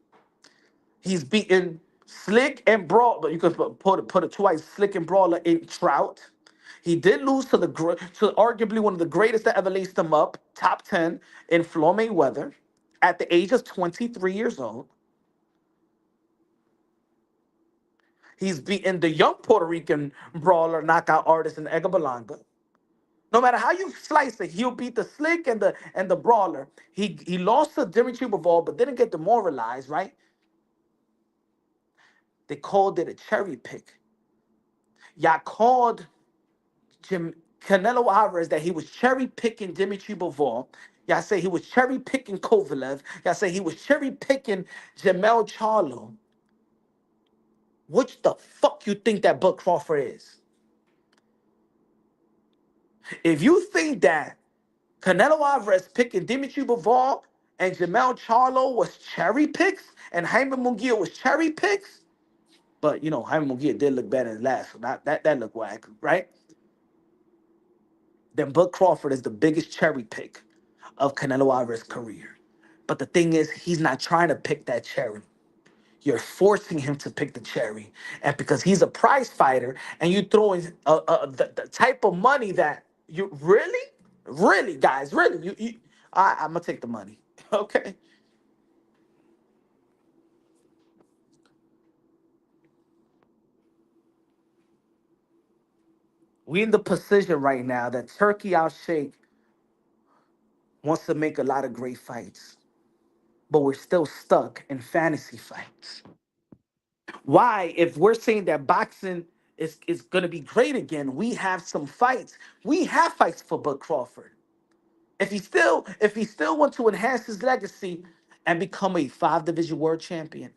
He's beaten Slick and Brawler. You could put it twice. Slick and Brawler in Trout. He did lose to arguably one of the greatest that ever laced him up, top 10 in Floyd Mayweather, at the age of 23 years old. He's beaten the young Puerto Rican brawler, knockout artist in Edgar Berlanga. No matter how you slice it, he'll beat the Slick and the brawler. He lost to Dimitri Bivol, but didn't get demoralized, right? They called it a cherry pick. Y'all called Canelo Alvarez that he was cherry picking Dimitri Bivol. Y'all say he was cherry picking Kovalev. Y'all say he was cherry picking Jamal Charlo. Which the fuck you think that Bud Crawford is? If you think that Canelo Alvarez picking Dimitri Bivol and Jamal Charlo was cherry picks and Jaime Munguia was cherry picks, but you know Jaime Munguia did look better than last, so that looked whack, right? Then Bud Crawford is the biggest cherry pick of Canelo Alvarez's career. But the thing is, he's not trying to pick that cherry. You're forcing him to pick the cherry, and because he's a prize fighter, and you throwing the type of money that you really, guys, really, I'm gonna take the money, okay? We in the position right now that Turkey Al Sheikh wants to make a lot of great fights, but we're still stuck in fantasy fights. Why, if we're saying that boxing is going to be great again, we have some fights. We have fights for Bud Crawford. If he still wants to enhance his legacy and become a five division world champion,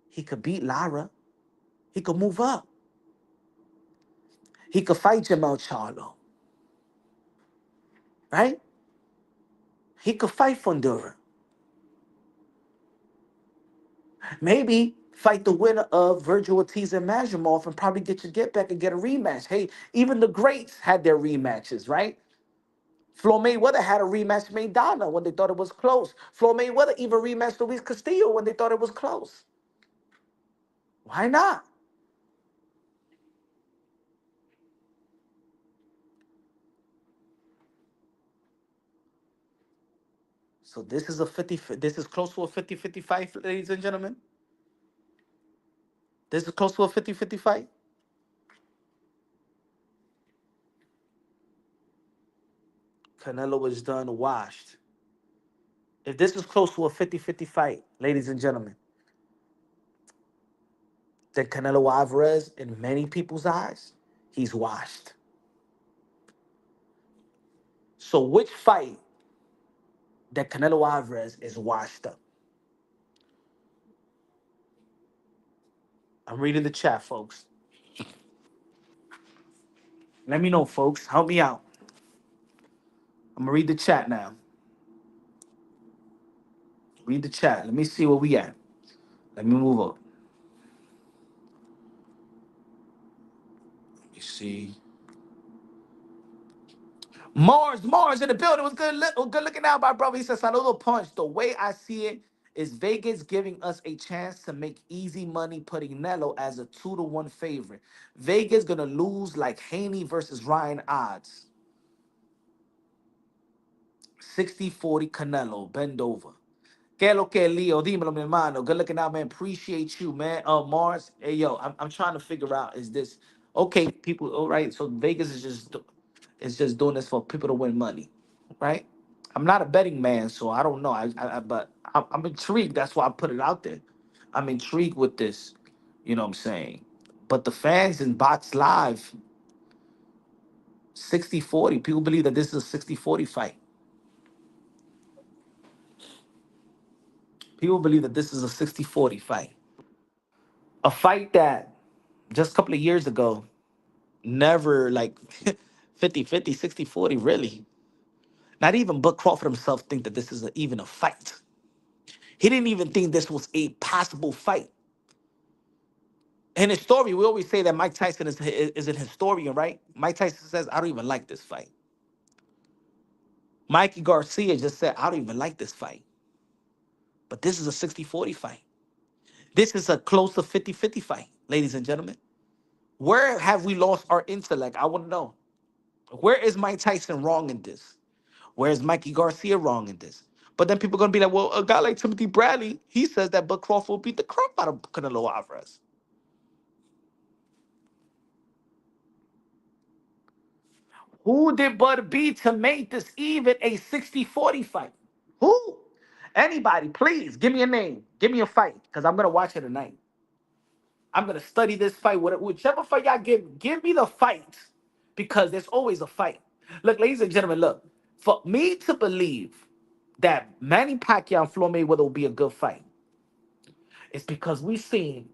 he could beat Lara. He could move up. He could fight Jamal Charlo, right? He could fight Fundura. Maybe fight the winner of Virgil Ortiz and Madrimov and probably get your get back and get a rematch. Hey, even the greats had their rematches, right? Floyd Mayweather had a rematch Maidana when they thought it was close. Floyd Mayweather even rematched Luis Castillo when they thought it was close. Why not? So this is a 50. This is close to a 50-50 fight, ladies and gentlemen. This is close to a 50-50 fight. Canelo is done washed. If this is close to a 50-50 fight, ladies and gentlemen, then Canelo Alvarez, in many people's eyes, he's washed. So which fight that Canelo Alvarez is washed up? I'm reading the chat, folks. Let me know, folks. Help me out. I'm gonna read the chat now. Read the chat. Let me see where we at. Let me move up. Let me see. Mars in the building was good. Good looking out, my brother. He says, "Saludo punch." The way I see it is Vegas giving us a chance to make easy money, putting Nello as a 2-1 favorite. Vegas gonna lose like Haney versus Ryan odds. 60-40 Canelo. Bend over. Que lo que Leo, dímelo, mi hermano. Good looking out, man. Appreciate you, man. Mars. Hey, yo, I'm trying to figure out, is this okay? People, all right. So Vegas is just doing this for people to win money, right? I'm not a betting man, so I don't know. But I'm intrigued. That's why I put it out there. I'm intrigued with this. You know what I'm saying? But the fans in Box Live, 60-40. People believe that this is a 60-40 fight. People believe that this is a 60-40 fight. A fight that just a couple of years ago, never like 50-50, 60-40, really. Not even Buck Crawford himself think that this is even a fight. He didn't even think this was a possible fight. In his story, we always say that Mike Tyson is an historian, right? Mike Tyson says, I don't even like this fight. Mikey Garcia just said, I don't even like this fight. But this is a 60-40 fight. This is a close to 50-50 fight, ladies and gentlemen. Where have we lost our intellect? I want to know. Where is Mike Tyson wrong in this? Where is Mikey Garcia wrong in this? But then people are going to be like, well, a guy like Timothy Bradley, he says that Bud Crawford will beat the crap out of Canelo Alvarez. Who did Bud beat to make this even a 60-40 fight? Who? Anybody, please give me a name. Give me a fight, because I'm going to watch it tonight. I'm going to study this fight. Whichever fight y'all give me the fight, because there's always a fight. Look, ladies and gentlemen, look. For me to believe that Manny Pacquiao and Floyd Mayweather will be a good fight, it's because we've seen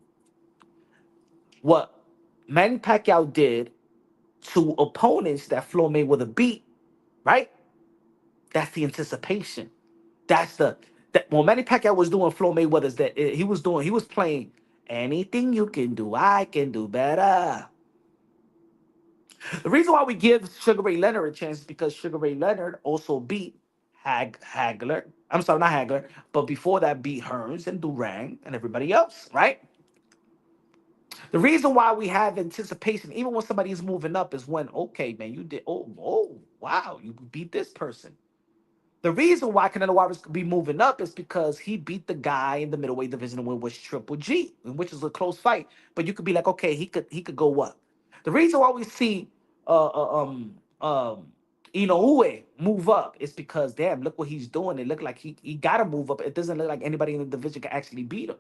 what Manny Pacquiao did to opponents that Floyd Mayweather beat, right? That's the anticipation. That's the that when Manny Pacquiao was doing Floyd Mayweather's that he was playing anything you can do, I can do better. The reason why we give Sugar Ray Leonard a chance is because Sugar Ray Leonard also beat Haggler. I'm sorry, not Haggler, but before that beat Hearns and Durang and everybody else, right? The reason why we have anticipation, even when somebody is moving up, is when, okay, man, you did, wow, you beat this person. The reason why Canelo Alvarez could be moving up is because he beat the guy in the middleweight division when was Triple G, which is a close fight. But you could be like, okay, he could go up. The reason why we see Inoue move up is because damn, look what he's doing. It looked like he gotta move up. It doesn't look like anybody in the division can actually beat him.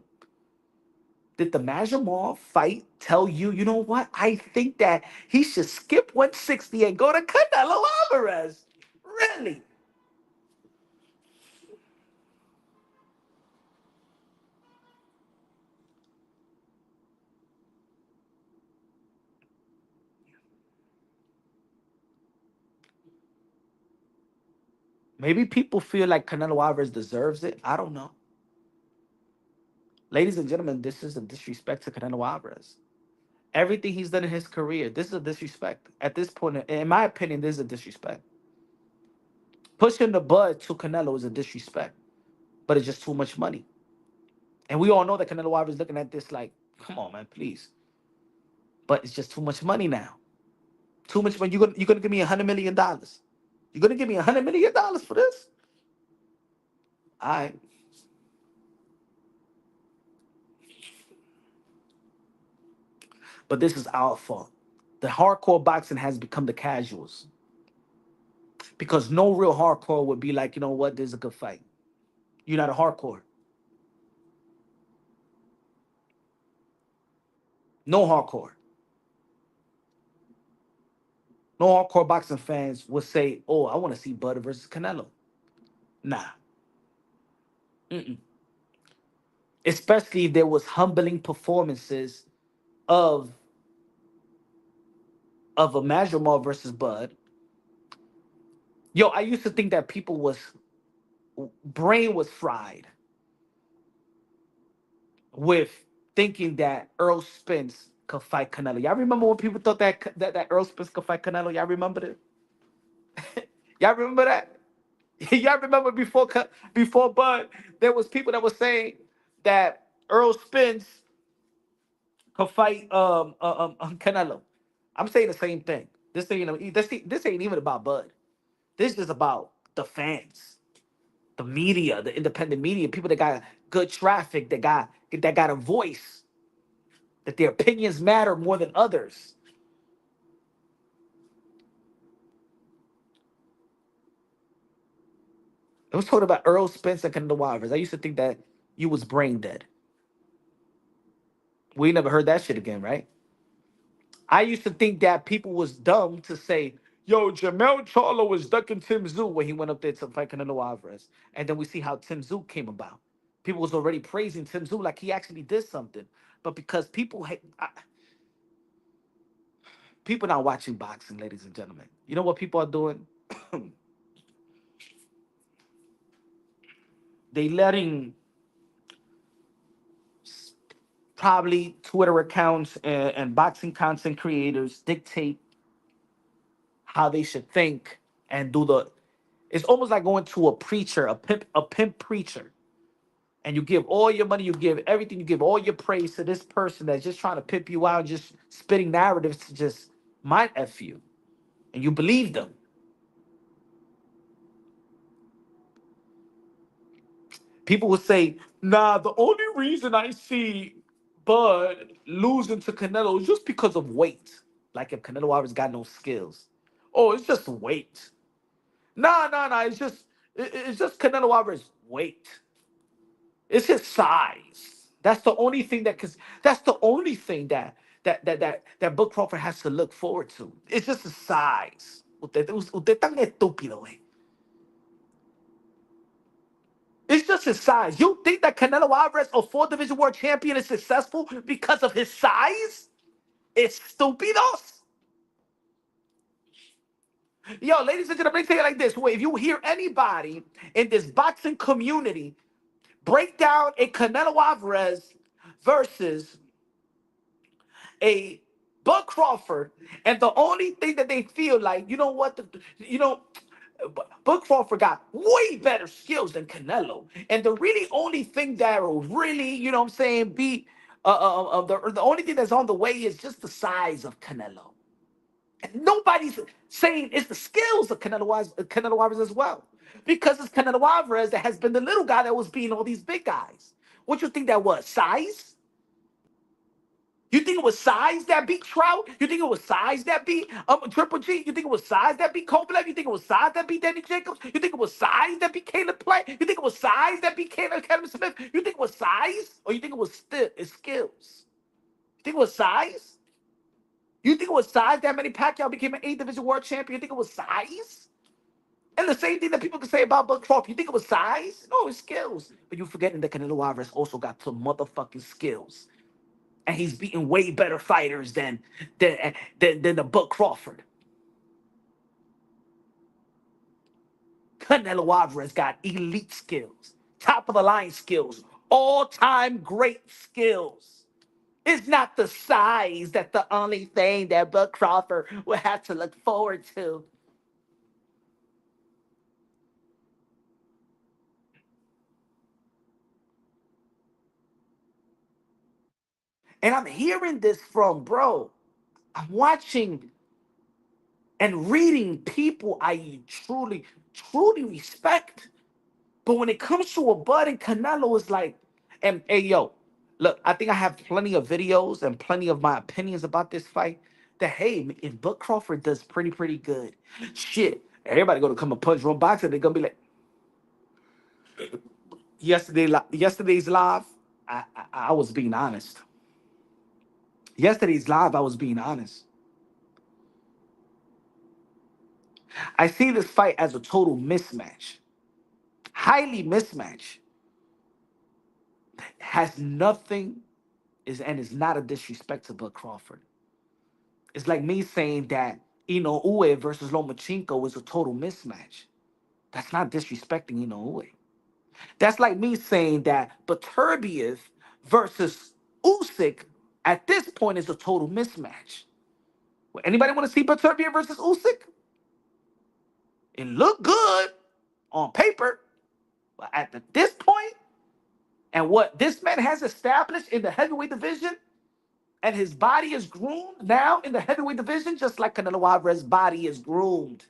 Did the Madrimov fight tell you, you know what? I think that he should skip 160 and go to Canelo Alvarez. Really? Maybe people feel like Canelo Alvarez deserves it. I don't know. Ladies and gentlemen, this is a disrespect to Canelo Alvarez. Everything he's done in his career, this is a disrespect. At this point, in my opinion, this is a disrespect. Pushing the bud to Canelo is a disrespect, but it's just too much money. And we all know that Canelo Alvarez is looking at this like, come on, man, please. But it's just too much money now. Too much money. You're gonna give me $100 million. You're gonna give me $100 million for this? All right. But this is our fault. The hardcore boxing has become the casuals. Because no real hardcore would be like, you know what, this is a good fight. You're not a hardcore. No hardcore. No hardcore boxing fans would say, oh, I want to see Bud versus Canelo. Nah. Mm-mm. Especially if there was humbling performances of a Madrimov versus Bud. Yo, I used to think that people was brain was fried with thinking that Earl Spence could fight Canelo. Y'all remember when people thought that Earl Spence could fight Canelo? Y'all remember it? Y'all remember that? Y'all remember before Bud, there was people that were saying that Earl Spence could fight Canelo. I'm saying the same thing. This ain't even about Bud. This is about the fans, the media, the independent media, people that got good traffic, that got a voice, that their opinions matter more than others. It was talking about Earl Spence and Canelo Alvarez. I used to think that you was brain dead. We never heard that shit again, right? I used to think that people was dumb to say, yo, Jamal Charlo was ducking Tim Zoo when he went up there to fight Canelo Alvarez. And then we see how Tim Zoo came about. People was already praising Tim Zoo like he actually did something. But because people not watching boxing, ladies and gentlemen. You know what people are doing? They letting probably Twitter accounts and boxing content creators dictate how they should think and do the. It's almost like going to a preacher, a pimp preacher, and you give all your money, you give everything, you give all your praise to this person that's just trying to pimp you out, just spitting narratives to just mind f you, and you believe them. People will say, "Nah, the only reason I see Bud losing to Canelo is just because of weight. Like if Canelo always got no skills, oh, it's just weight. Nah, nah, nah. It's just Canelo Alvarez weight. It's his size. That's the only thing that's the only thing that Book Crawford has to look forward to. It's just his size. Usted tan estúpido, güey. It's just his size. You think that Canelo Alvarez, a four-division world champion, is successful because of his size? Estúpidos. Yo, ladies and gentlemen, let me tell you like this. Wait, if you hear anybody in this boxing community break down a Canelo Alvarez versus a Bud Crawford, and the only thing that they feel like, you know what, Bud Crawford got way better skills than Canelo, and the really only thing that will really, what I'm saying, be the only thing that's on the way is just the size of Canelo. And nobody's saying it's the skills of Canelo Alvarez as well. Because it's Canelo Alvarez that has been the little guy that was beating all these big guys. What you think that was? Size? You think it was size that beat Trout? You think it was size that beat Triple G? You think it was size that beat Kovalev? You think it was size that beat Danny Jacobs? You think it was size that beat Caleb Plant? You think it was size that beat Caleb Smith? You think it was size? Or you think it was skills? You think it was size? You think it was size that Manny Pacquiao became an 8th division world champion? You think it was size? And the same thing that people can say about Bud Crawford. You think it was size? No, it's skills. But you're forgetting that Canelo Alvarez also got some motherfucking skills. And he's beating way better fighters than the Bud Crawford. Canelo Alvarez got elite skills, top of the line skills, all-time great skills. It's not the size that's the only thing that Bud Crawford will have to look forward to. And I'm hearing this from, bro. I'm watching and reading people I truly, truly respect. But when it comes to a Bud and Canelo, it's like, and hey, yo, look, I think I have plenty of videos and plenty of my opinions about this fight. That hey, if Bud Crawford does pretty good, shit, everybody gonna come a punch room boxing. They're gonna be like, yesterday's live. I was being honest. Yesterday's live, I was being honest. I see this fight as a total mismatch, highly mismatch. Has nothing is not a disrespect to Bud Crawford. It's like me saying that Ue versus Lomachenko is a total mismatch. That's not disrespecting Ue. That's like me saying that Beterbiev versus Usyk at this point is a total mismatch. Well, anybody want to see Beterbiev versus Usyk? It looked good on paper, but at this point, and what this man has established in the heavyweight division, and his body is groomed now in the heavyweight division, just like Canelo Alvarez's body is groomed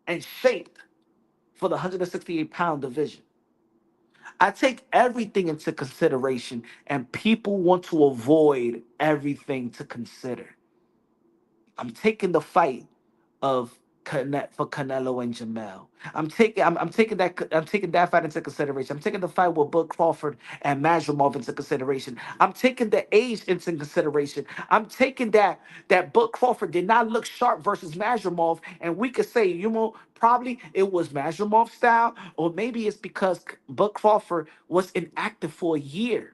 and shaped for the 168-pound division. I take everything into consideration, and people want to avoid everything to consider. I'm taking the fight of for Canelo and Jamal. I'm taking that fight into consideration. I'm taking the fight with Bud Crawford and Madrimov into consideration. I'm taking the age into consideration. I'm taking that Bud Crawford did not look sharp versus Madrimov, and we could say, probably it was Madrimov style, or maybe it's because Bud Crawford was inactive for a year.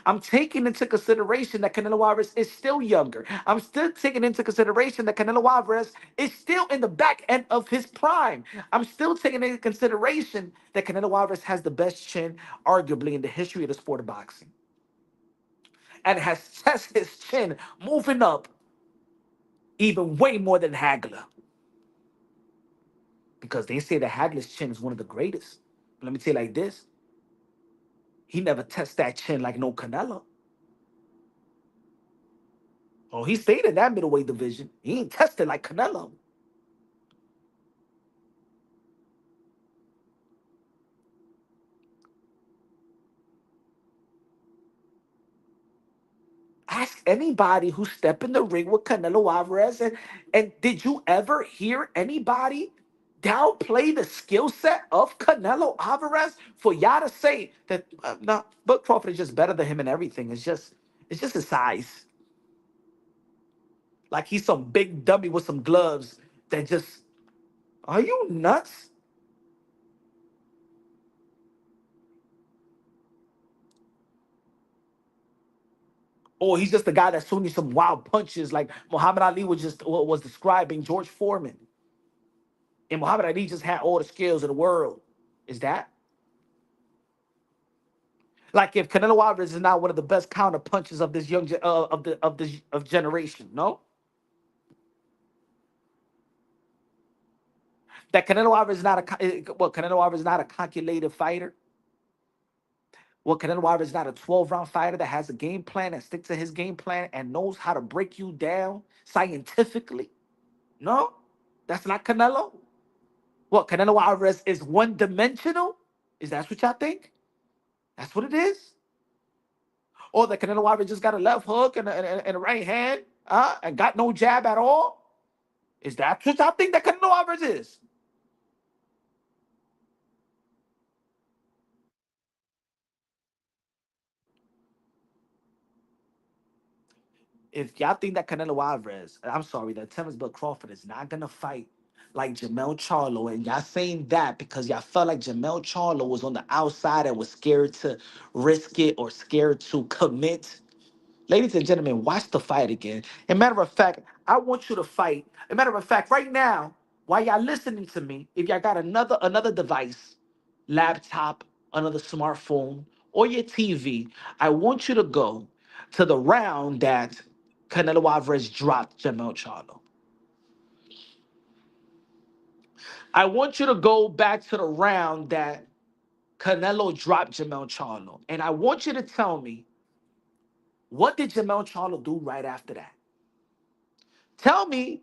I'm taking into consideration that Canelo Alvarez is still younger. I'm still taking into consideration that Canelo Alvarez is still in the back end of his prime. I'm still taking into consideration that Canelo Alvarez has the best chin, arguably, in the history of the sport of boxing. And has tested his chin moving up even way more than Haggler. Because they say that Hagler's chin is one of the greatest. But let me tell you like this. He never tested that chin like no Canelo. Oh, he stayed in that middleweight division. He ain't tested like Canelo. Ask anybody who stepped in the ring with Canelo Alvarez, and did you ever hear anybody downplay the skill set of Canelo Alvarez for y'all to say that no, Bud Crawford is just better than him in everything. It's just his size. Like he's some big dummy with some gloves that just are you nuts? Or he's just a guy that's throwing you some wild punches like Muhammad Ali was describing George Foreman. And Muhammad Ali just had all the skills of the world. Is that like if Canelo Alvarez is not one of the best counter punches of this of this of generation? No, that Canelo Alvarez is not Canelo Alvarez is not a calculated fighter. Well, Canelo Alvarez is not a 12-round fighter that has a game plan and sticks to his game plan and knows how to break you down scientifically. No, that's not Canelo. What, Canelo Alvarez is one dimensional? Is that what y'all think? That's what it is? Or that Canelo Alvarez just got a left hook and a right hand and got no jab at all? Is that what y'all think that Canelo Alvarez is? If y'all think that Canelo Alvarez, I'm sorry, that Timothy Crawford is not gonna fight like Jamal Charlo, and y'all saying that because y'all felt like Jamal Charlo was on the outside and was scared to risk it or scared to commit. Ladies and gentlemen, watch the fight again. And matter of fact, I want you to fight. A matter of fact, right now, while y'all listening to me, if y'all got another device, laptop, another smartphone, or your TV, I want you to go to the round that Canelo Alvarez dropped Jamal Charlo. I want you to go back to the round that Canelo dropped Jamal Charlo. And I want you to tell me, what did Jamal Charlo do right after that? Tell me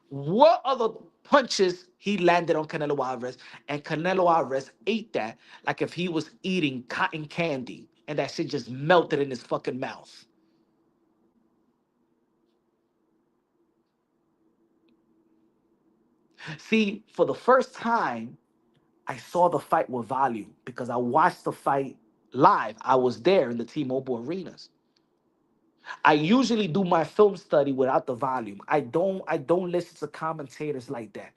what other punches he landed on Canelo Alvarez, and Canelo Alvarez ate that like if he was eating cotton candy, and that shit just melted in his fucking mouth. See, for the first time, I saw the fight with volume because I watched the fight live. I was there in the T-Mobile arenas. I usually do my film study without the volume. I don't listen to commentators like that.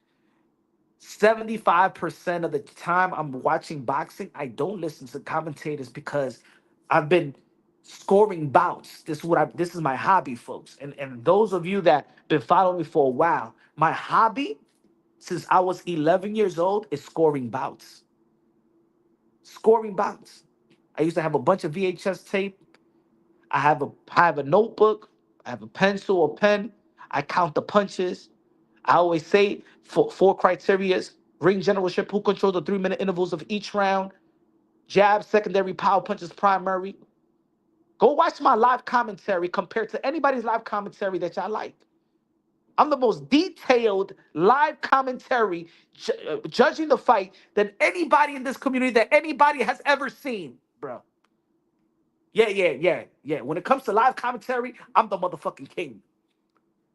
75% of the time I'm watching boxing, I don't listen to commentators because I've been scoring bouts. This is my hobby, folks. And those of you that been following me for a while, my hobby since I was 11 years old is scoring bouts. Scoring bouts. I used to have a bunch of VHS tape. I have a notebook, I have a pencil or pen. I count the punches. I always say four criterias: ring generalship, who controls the 3 minute intervals of each round, jab, secondary, power punches, primary. Go watch my live commentary compared to anybody's live commentary that y'all like. I'm the most detailed live commentary judging the fight than anybody in this community that anybody has ever seen, bro. Yeah, yeah, yeah, yeah. When it comes to live commentary, I'm the motherfucking king.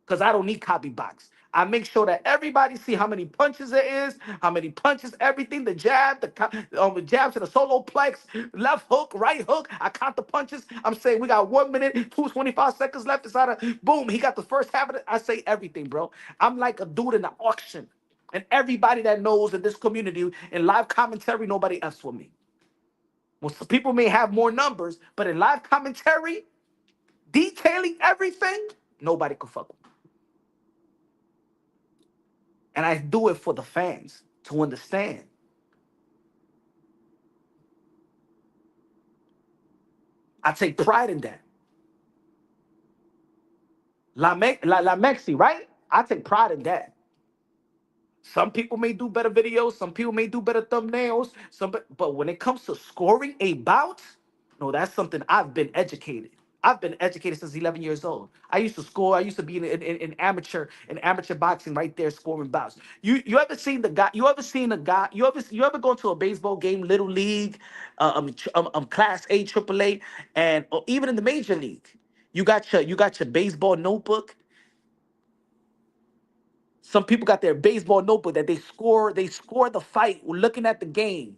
Because I don't need copy box. I make sure that everybody see how many punches there is, how many punches, everything, the jab, the jab to the solo plex, left hook, right hook. I count the punches. I'm saying we got 1 minute, 2:25 seconds left inside of boom. He got the first half of it. I say everything, bro. I'm like a dude in the auction. And everybody that knows in this community in live commentary, nobody else with me. Well, some people may have more numbers, but in live commentary, detailing everything, nobody can fuck with me. And I do it for the fans to understand. I take pride in that. La Mexi, right? I take pride in that. Some people may do better videos, some people may do better thumbnails, but when it comes to scoring a bout, no, that's something I've been educated. I've been educated since 11 years old. I used to score. I used to be in amateur boxing right there scoring bouts. You ever seen the guy? You ever seen a guy? You ever gone to a baseball game, little league, class A, triple A, and or even in the major league? You got your baseball notebook. Some people got their baseball notebook that they score the fight looking at the game.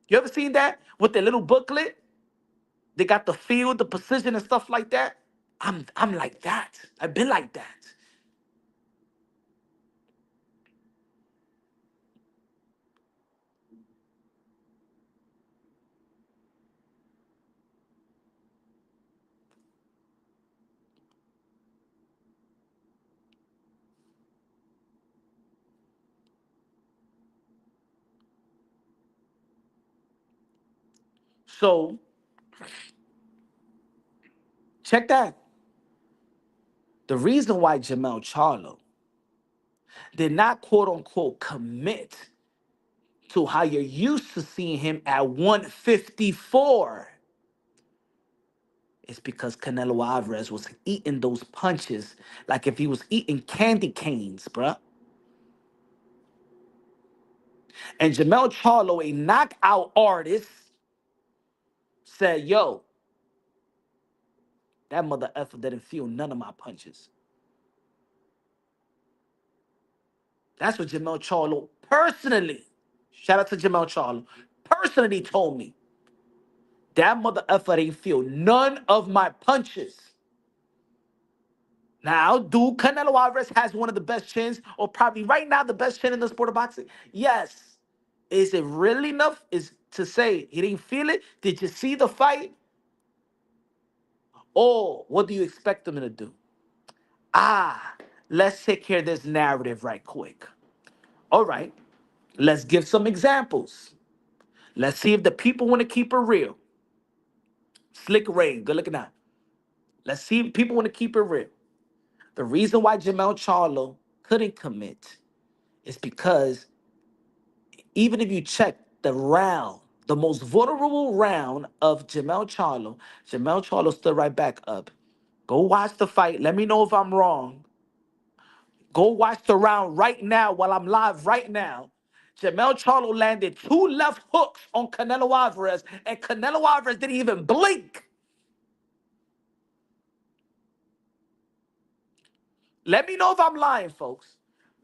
You ever seen that with their little booklet? They got the field, the precision and stuff like that. I'm like that. I've been like that. So check that. The reason why Jamal Charlo did not quote unquote commit to how you're used to seeing him at 154 is because Canelo Alvarez was eating those punches like if he was eating candy canes, bruh. And Jamal Charlo, a knockout artist, said, yo, that mother effer didn't feel none of my punches. That's what Jamal Charlo personally, shout out to Jamal Charlo, personally told me. That mother effer ain't feel none of my punches. Now, do Canelo Alvarez has one of the best chins, or probably right now the best chin in the sport of boxing? Yes. Is it really enough? Is to say he didn't feel it? Did you see the fight? Or what do you expect him to do? Ah, let's take care of this narrative right quick. All right, let's give some examples. Let's see if the people want to keep it real. Slick Ray, good looking out. Let's see if people want to keep it real. The reason why Jamal Charlo couldn't commit is because even if you check the round, the most vulnerable round of Jamal Charlo stood right back up. Go watch the fight. Let me know if I'm wrong. Go watch the round right now while I'm live right now. Jamal Charlo landed two left hooks on Canelo Alvarez, and Canelo Alvarez didn't even blink. Let me know if I'm lying, folks.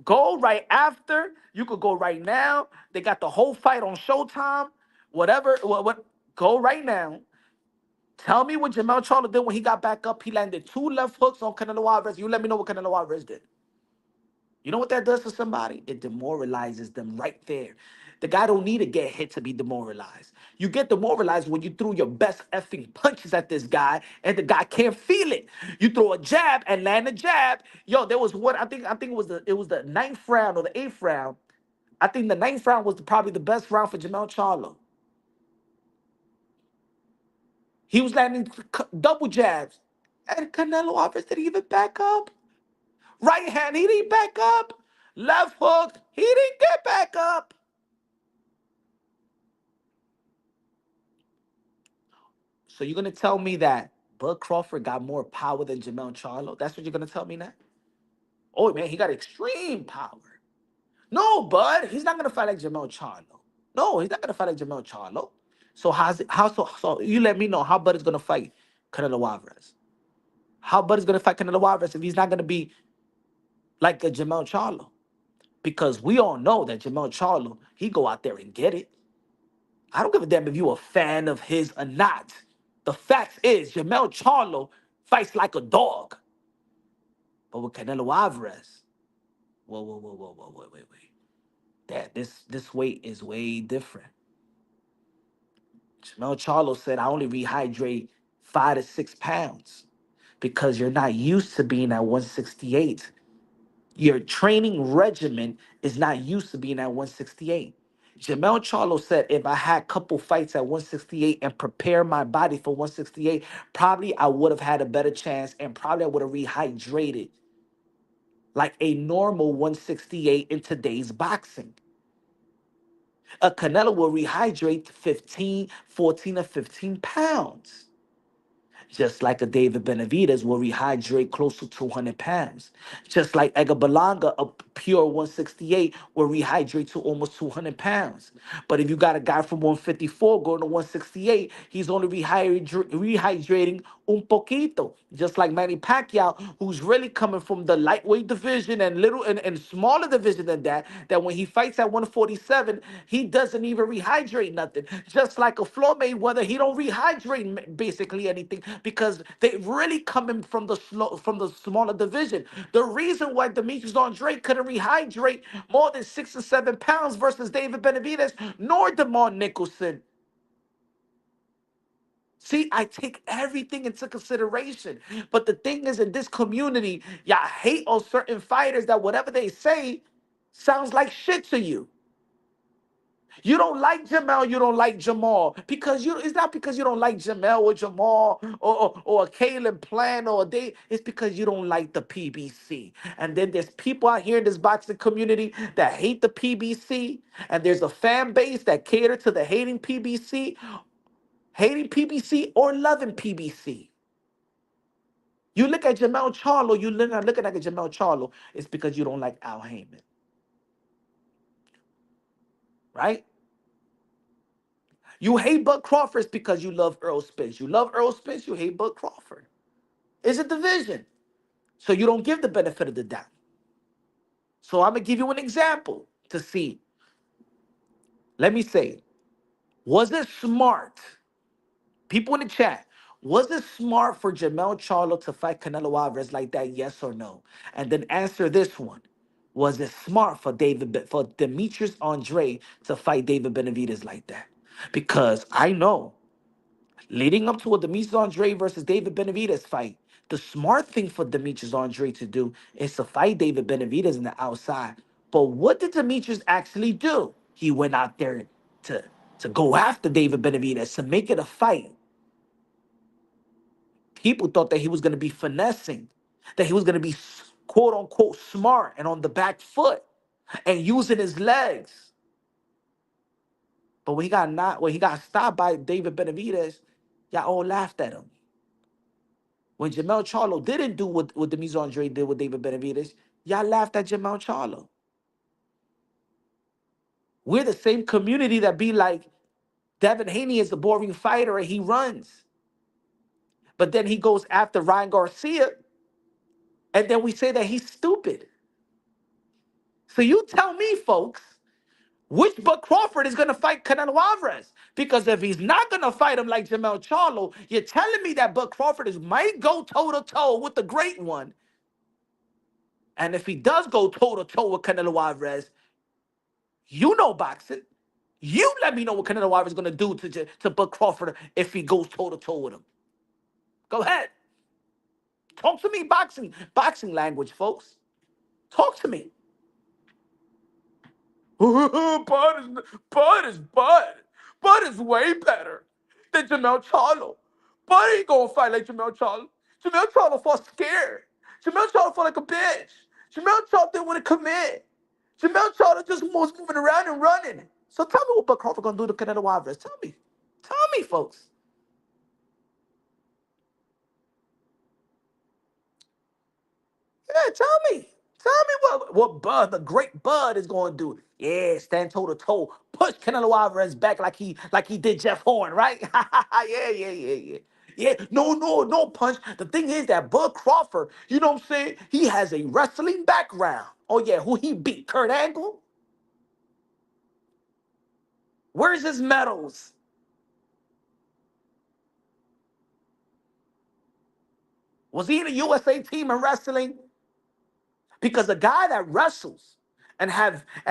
Go right after. You could go right now. They got the whole fight on Showtime. Whatever. What? Go right now. Tell me what Jamal Charlo did when he got back up. He landed two left hooks on Canelo Alvarez. You let me know what Canelo Alvarez did. You know what that does for somebody? It demoralizes them right there. The guy don't need to get hit to be demoralized. You get demoralized when you threw your best effing punches at this guy and the guy can't feel it. You throw a jab and land a jab. Yo, there was one. I think it was the ninth round or the eighth round. I think the ninth round was probably the best round for Jamal Charlo. He was landing double jabs, and Canelo Alvarez didn't even back up. Right hand, he didn't back up. Left hook, he didn't get back up. So you're gonna tell me that Bud Crawford got more power than Jamal Charlo? That's what you're gonna tell me now? Oh man, he got extreme power. No, Bud, he's not gonna fight like Jamal Charlo. No, he's not gonna fight like Jamal Charlo. So so you let me know how Bud is gonna fight Canelo Alvarez. How Bud is gonna fight Canelo Alvarez if he's not gonna be like a Jamal Charlo? Because we all know that Jamal Charlo, he go out there and get it. I don't give a damn if you a fan of his or not. The fact is, Jamal Charlo fights like a dog. But with Canelo Alvarez, wait. This weight is way different. Jamal Charlo said, I only rehydrate 5 to 6 pounds because you're not used to being at 168. Your training regimen is not used to being at 168. Jamel Charlo said if I had a couple fights at 168 and prepare my body for 168, probably I would have had a better chance and probably I would have rehydrated like a normal 168 in today's boxing. A Canelo will rehydrate 15, 14, or 15 pounds. Just like a David Benavidez will rehydrate close to 200 pounds. Just like Edgar Berlanga, a pure 168, will rehydrate to almost 200 pounds. But if you got a guy from 154 going to 168, he's only rehydrating un poquito. Just like Manny Pacquiao, who's really coming from the lightweight division and and smaller division than that, that when he fights at 147, he doesn't even rehydrate nothing. Just like a Floyd Mayweather, he don't rehydrate basically anything because they really coming from from the smaller division. The reason why Demetrius Andre couldn't rehydrate more than 6 or 7 pounds versus David Benavidez nor DeMar Nicholson. See, I take everything into consideration. But the thing is, in this community, y'all hate on certain fighters that whatever they say sounds like shit to you. You don't like Jamal, you don't like Jamal. Because you it's not because you don't like Jamal or Jamal or a Caleb Plan or a day. It's because you don't like the PBC. And then there's people out here in this boxing community that hate the PBC. And there's a fan base that cater to the hating PBC or loving PBC. You look at Jamal Charlo, you look looking at Jamal Charlo, it's because you don't like Al Heyman, right? You hate Bud Crawford because you love Earl Spence. You love Earl Spence, you hate Bud Crawford. It's a division. So you don't give the benefit of the doubt. So I'm gonna give you an example to see. Let me say, was it smart? People in the chat, was it smart for Jamel Charlo to fight Canelo Alvarez like that? Yes or no? And then answer this one. Was it smart for for Demetrius Andre to fight David Benavidez like that? Because I know leading up to a Demetrius Andre versus David Benavidez fight, the smart thing for Demetrius Andre to do is to fight David Benavidez in the outside. But what did Demetrius actually do? He went out there to, to go after David Benavidez, to make it a fight. People thought that he was going to be finessing, that he was going to be quote unquote smart and on the back foot and using his legs. But when he got stopped by David Benavidez, y'all all laughed at him. When Jamel Charlo didn't do what Demetrius Andre did with David Benavidez, y'all laughed at Jamel Charlo. We're the same community that be like, Devin Haney is a boring fighter and he runs. But then he goes after Ryan Garcia, and then we say that he's stupid. So you tell me, folks, which Bud Crawford is going to fight Canelo Alvarez? Because if he's not going to fight him like Jamel Charlo, you're telling me that Bud Crawford might go toe-to-toe with the great one. And if he does go toe-to-toe with Canelo Alvarez, you know boxing. You let me know what Canelo Alvarez is going to do to Bud Crawford if he goes toe-to-toe with him. Go ahead. Talk to me boxing language, folks. Talk to me. Bud is Bud. Bud is way better than Jamel Charlo. Bud ain't gonna fight like Jamel Charlo. Jamel Charlo fought scared. Jamel Charlo fought like a bitch. Jamel Charlo didn't want to commit. Jamel Charlo just was moving around and running. So tell me what Bud Crawford gonna do to Canelo Alvarez. Tell me. Tell me, folks. Yeah, tell me. Tell me what Bud, the great Bud, is going to do. Yeah, stand toe to toe, push Canelo Alvarez back like he did Jeff Horn, right? Yeah. Yeah, no punch. The thing is that Bud Crawford, you know what I'm saying? He has a wrestling background. Oh yeah, who he beat? Kurt Angle? Where's his medals? Was he in a USA team in wrestling? Because a guy that wrestles and have you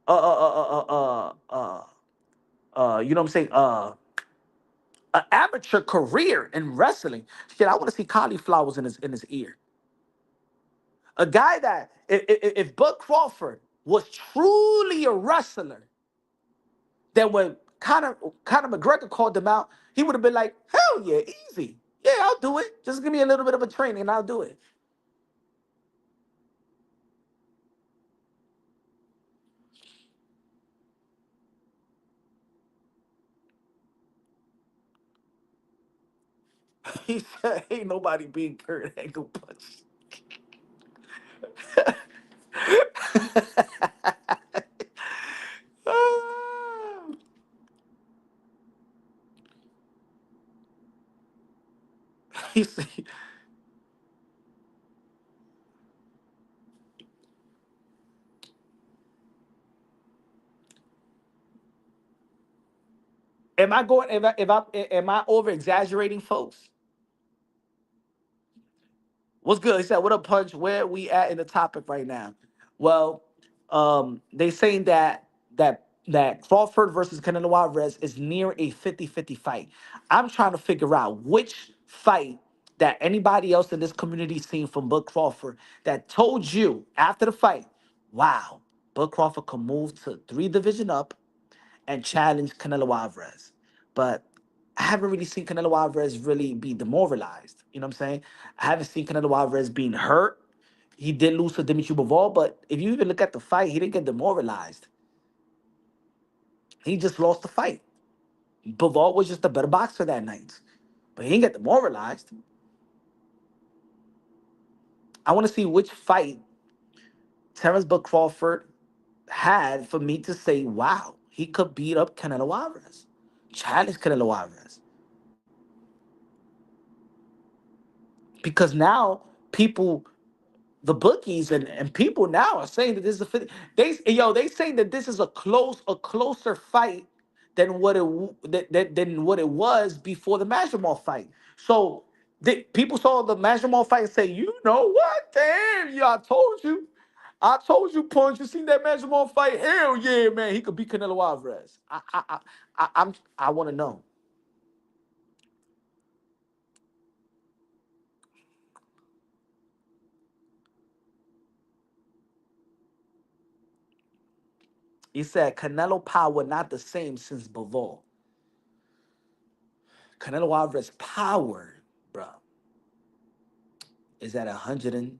know what I'm saying, an amateur career in wrestling. Shit, I want to see cauliflowers in his ear. A guy that if Bud Crawford was truly a wrestler, then when Conor McGregor called him out, he would have been like, hell yeah, easy. Yeah, I'll do it. Just give me a little bit of a training and I'll do it. He said, ain't nobody being Kurt Angle punch. He said, am I going? Am I over exaggerating, folks? What's good? He said, "What up, Punch? Where we at in the topic right now?" Well, they saying that Crawford versus Canelo Alvarez is near a 50-50 fight. I'm trying to figure out which fight that anybody else in this community seen from Bud Crawford that told you after the fight, wow, Bud Crawford can move to 3 division up and challenge Canelo Alvarez. But I haven't really seen Canelo Alvarez really be demoralized. You know what I'm saying? I haven't seen Canelo Alvarez being hurt. He did lose to Dimitri Bivol, but if you even look at the fight, he didn't get demoralized. He just lost the fight. Bivol was just a better boxer that night, but he didn't get demoralized. I want to see which fight Terrence Bud Crawford had for me to say, wow, he could beat up Canelo Alvarez, challenge Canelo Alvarez. Because now people, the bookies and people now are saying that this is they saying that this is a closer fight than than what it was before the Madrimov fight. So people saw the Madrimov fight and say, you know what? Damn, yeah, I told you, Punch. You seen that Madrimov fight? Hell yeah, man, he could beat Canelo Alvarez. I want to know. He said Canelo power not the same since Bivol. Canelo Alvarez power, bro, is at 100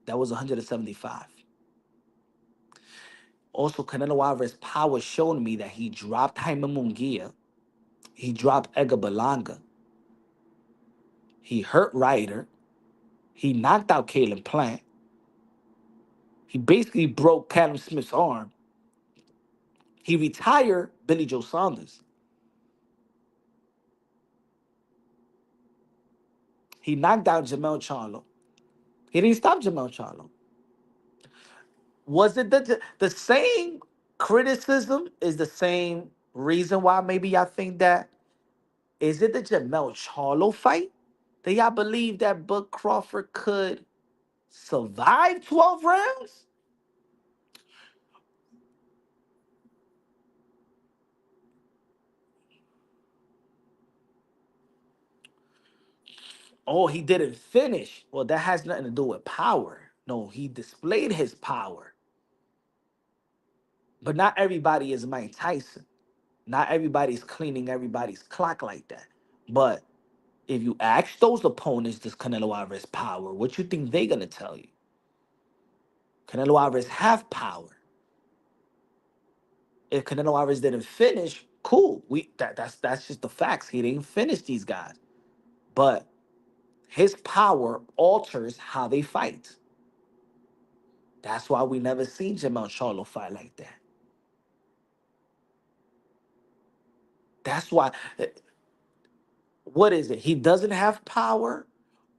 that was 175. Also, Canelo Alvarez power showed me that he dropped Jaime Munguia, he dropped Edgar Berlanga, he hurt Ryder, he knocked out Caleb Plant, he basically broke Callum Smith's arm, he retired Billy Joe Saunders, he knocked out Jamal Charlo. He didn't stop Jamal Charlo. Was it the same criticism is the same reason why maybe y'all think that? Is it the Jamel Charlo fight that y'all believe that Bud Crawford could survive 12 rounds? Oh, he didn't finish. Well, that has nothing to do with power. No, he displayed his power. But not everybody is Mike Tyson. Not everybody's cleaning everybody's clock like that. But if you ask those opponents, does Canelo Alvarez power? What you think they gonna tell you? Canelo Alvarez have power. If Canelo Alvarez didn't finish, cool. That's just the facts. He didn't finish these guys, but his power alters how they fight. That's why we never seen Jamal Charlo fight like that. That's why. What is it? He doesn't have power,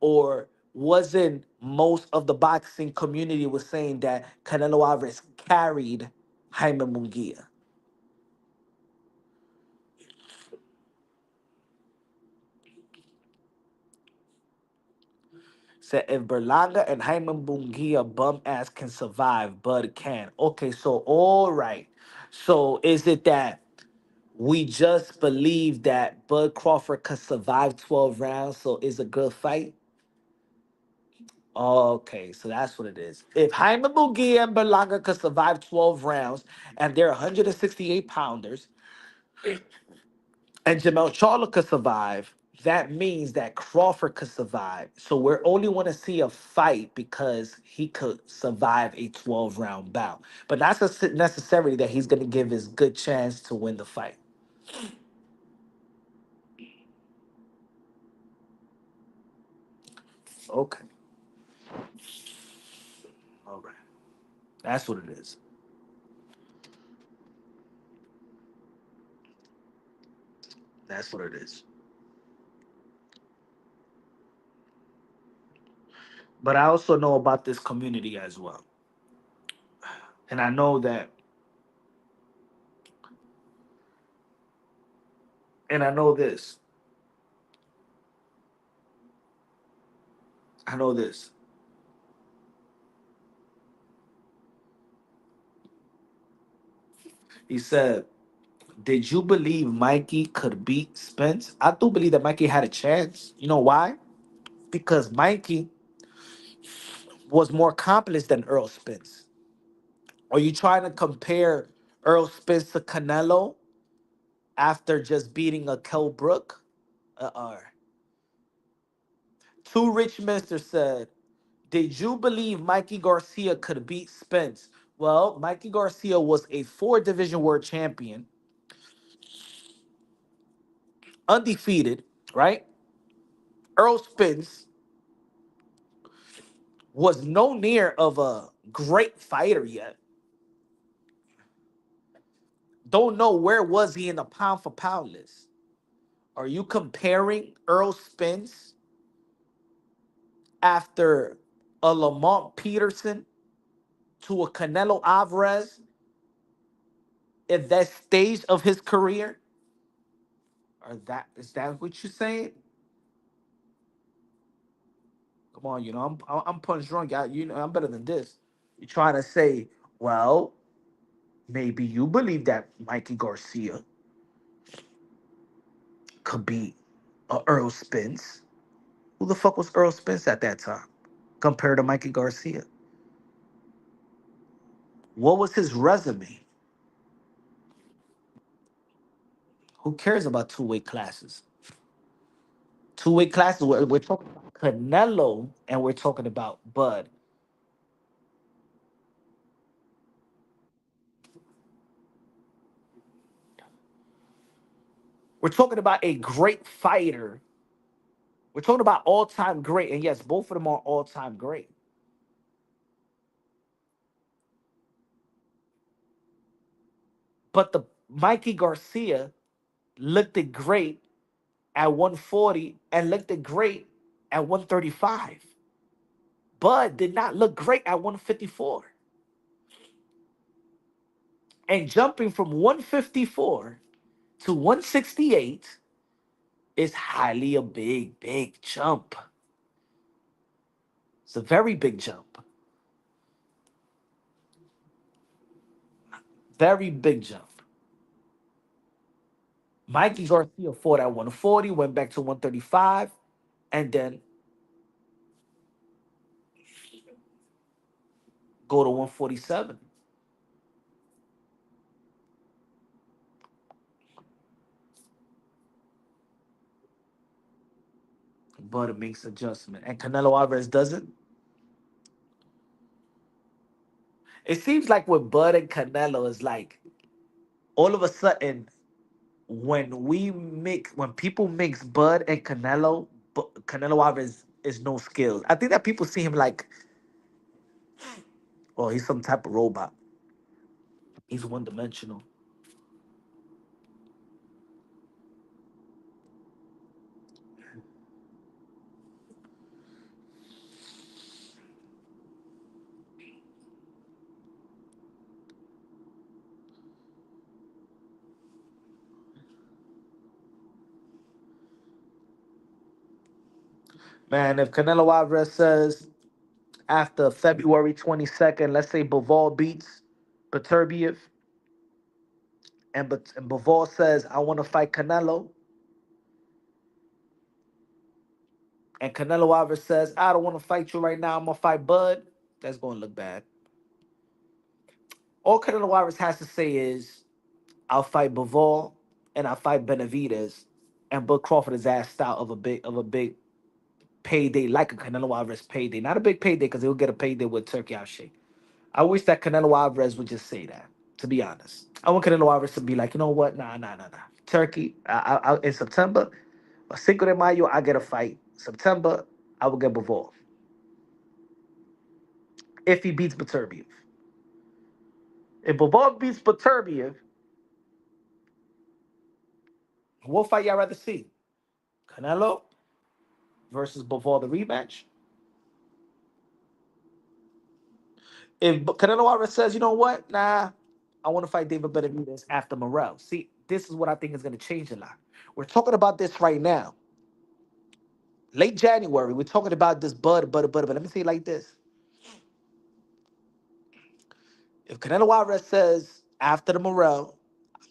or wasn't most of the boxing community was saying that Canelo Alvarez carried Jaime Munguia? Said if Berlanga and Jaime Munguia bum ass can survive, Bud can. Okay, so all right. So is it that we just believe that Bud Crawford could survive 12 rounds, so it's a good fight? Okay, so that's what it is. If Jaime Munguia and Berlanga could survive 12 rounds and they're 168 pounders, and Jamel Charlo could survive, that means that Crawford could survive. So we're only want to see a fight because he could survive a 12-round bout. But not necessarily that he's going to give his good chance to win the fight. Okay. All right. That's what it is. That's what it is. But I also know about this community as well. And I know that, and I know this. I know this. He said, did you believe Mikey could beat Spence? I do believe that Mikey had a chance. You know why? Because Mikey was more accomplished than Earl Spence. Are you trying to compare Earl Spence to Canelo? after just beating a Kell Brook. Uh, Two Rich Mister said, did you believe Mikey Garcia could beat Spence? Well, Mikey Garcia was a four division world champion, undefeated, right? Earl Spence was no near of a great fighter yet. Don't know where was he in the pound for pound list. Are you comparing Earl Spence after a Lamont Peterson to a Canelo Alvarez at that stage of his career? Or that is that what you're saying? Come on, I'm punch drunk. I'm better than this. You're trying to say, well, maybe you believe that Mikey Garcia could be a Earl Spence. Who the fuck was Earl Spence at that time compared to Mikey Garcia? What was his resume? Who cares about two-way classes? Two-way classes. We're talking about Canelo and we're talking about Bud. We're talking about a great fighter. We're talking about all-time great, and yes, both of them are all-time great. But the Mikey Garcia looked it great at 140 and looked it great at 135. Bud did not look great at 154. And jumping from 154 to 168 is highly a big, big jump. It's a very big jump. Very big jump. Mikey Garcia fought at 140, went back to 135, and then go to 147. But it makes adjustment. And Canelo Alvarez doesn't. It seems like with Bud and Canelo is like all of a sudden when people mix Bud and Canelo, Canelo Alvarez is no skills. I think that people see him like, oh, he's some type of robot. He's one dimensional. Man, if Canelo Alvarez says after February 22nd, let's say Bivol beats Beterbiev, and Bivol says, I want to fight Canelo, and Canelo Alvarez says, I don't want to fight you right now, I'm going to fight Bud, that's going to look bad. All Canelo Alvarez has to say is, I'll fight Bivol and I'll fight Benavidez and book Crawford his ass out of a big payday, like a Canelo Alvarez payday. Not a big payday because he'll get a payday with Turkey out shit. I wish that Canelo Alvarez would just say that, to be honest. I want Canelo Alvarez to be like, you know what? Nah, nah, nah, nah. Turkey, in September, Cinco de Mayo, I get a fight. September, I will get Bivol. If he beats Beterbiev. If Bivol beats Beterbiev, what fight y'all rather see? Canelo versus Bivol, the rematch? If Canelo Alvarez says, you know what? Nah, I want to fight David Benavidez after Morrell. See, this is what I think is going to change a lot. We're talking about this right now. Late January, we're talking about this but let me say it like this. If Canelo Alvarez says after the Morrell,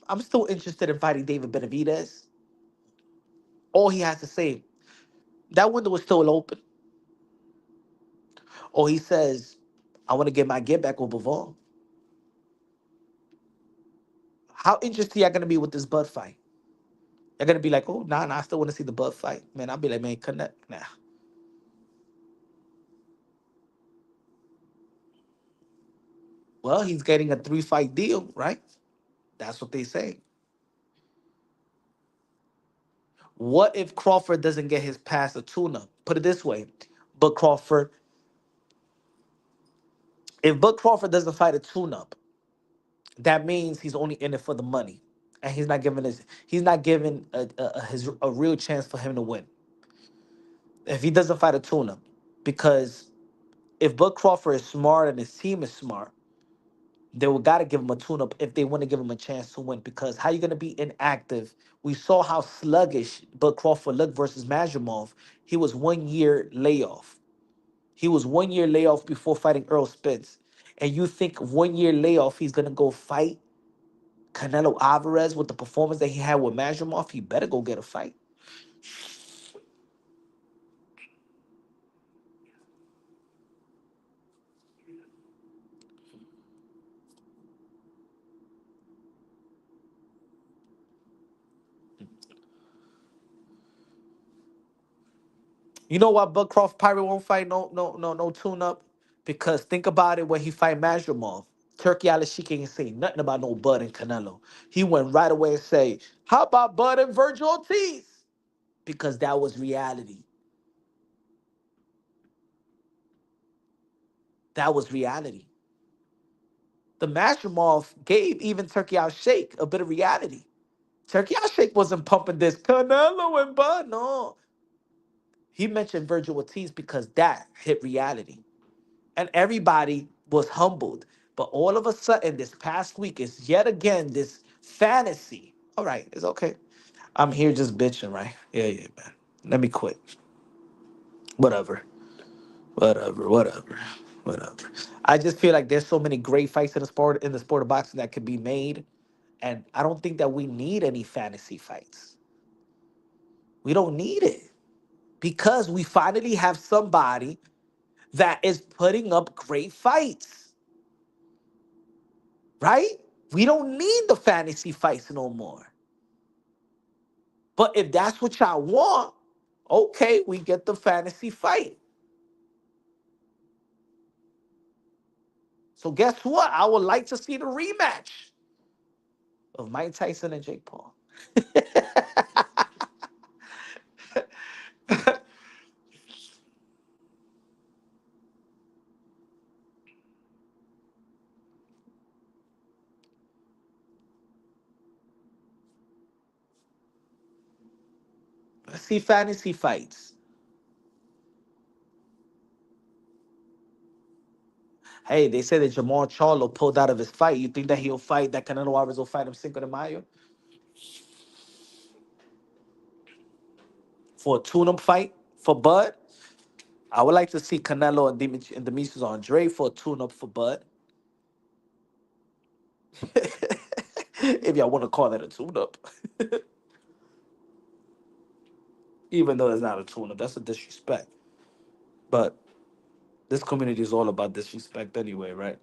I'm still interested in fighting David Benavidez, all he has to say, that window is still open. Or he says, I want to get my get back with Bivol. How interested are you going to be with this Bud fight? They're gonna be like, oh, nah, I still want to see the Bud fight, man. I'll be like, man, connect, nah. Well, he's getting a 3-fight deal, right? That's what they say. What if Crawford doesn't get his pass a tuna? Put it this way, but Crawford, if Bud Crawford doesn't fight a tune-up, that means he's only in it for the money, and he's not giving a real chance for him to win if he doesn't fight a tune-up, because if Bud Crawford is smart and his team is smart, they will gotta give him a tune-up if they want to give him a chance to win. Because how you gonna be inactive? We saw how sluggish Bud Crawford looked versus Madrimov. He was 1 year layoff. He was 1 year layoff before fighting Earl Spence. And you think 1 year layoff, he's gonna go fight Canelo Alvarez with the performance that he had with Madrimov? He better go get a fight. You know why Bud Crawford Pirate won't fight no tune up? Because think about it, when he fight Madrimov, Turkey Alashik ain't say nothing about no Bud and Canelo. He went right away and say, how about Bud and Virgil Ortiz? Because that was reality. That was reality. The Madrimov gave even Turkey Al-Sheikh a bit of reality. Turkey Al-Sheikh wasn't pumping this Canelo and Bud, no. He mentioned Virgil Ortiz because that hit reality. And everybody was humbled. But all of a sudden, this past week is yet again this fantasy. All right, it's okay. I'm here just bitching, right? Yeah, man. Let me quit. Whatever. Whatever. Whatever. I just feel like there's so many great fights in the sport of boxing that could be made. And I don't think that we need any fantasy fights. We don't need it. Because we finally have somebody that is putting up great fights. Right? We don't need the fantasy fights no more. But if that's what y'all want, okay, we get the fantasy fight. So guess what? I would like to see the rematch of Mike Tyson and Jake Paul. Let's see fantasy fights. Hey, they say that Jamal Charlo pulled out of his fight. You think that he'll fight, that Canelo Alvarez will fight him Cinco de Mayo for a tune-up fight for Bud? I would like to see Canelo and Demetrius Andre for a tune-up for Bud. If y'all want to call that a tune-up. Even though it's not a tune-up, that's a disrespect. But this community is all about disrespect anyway, right?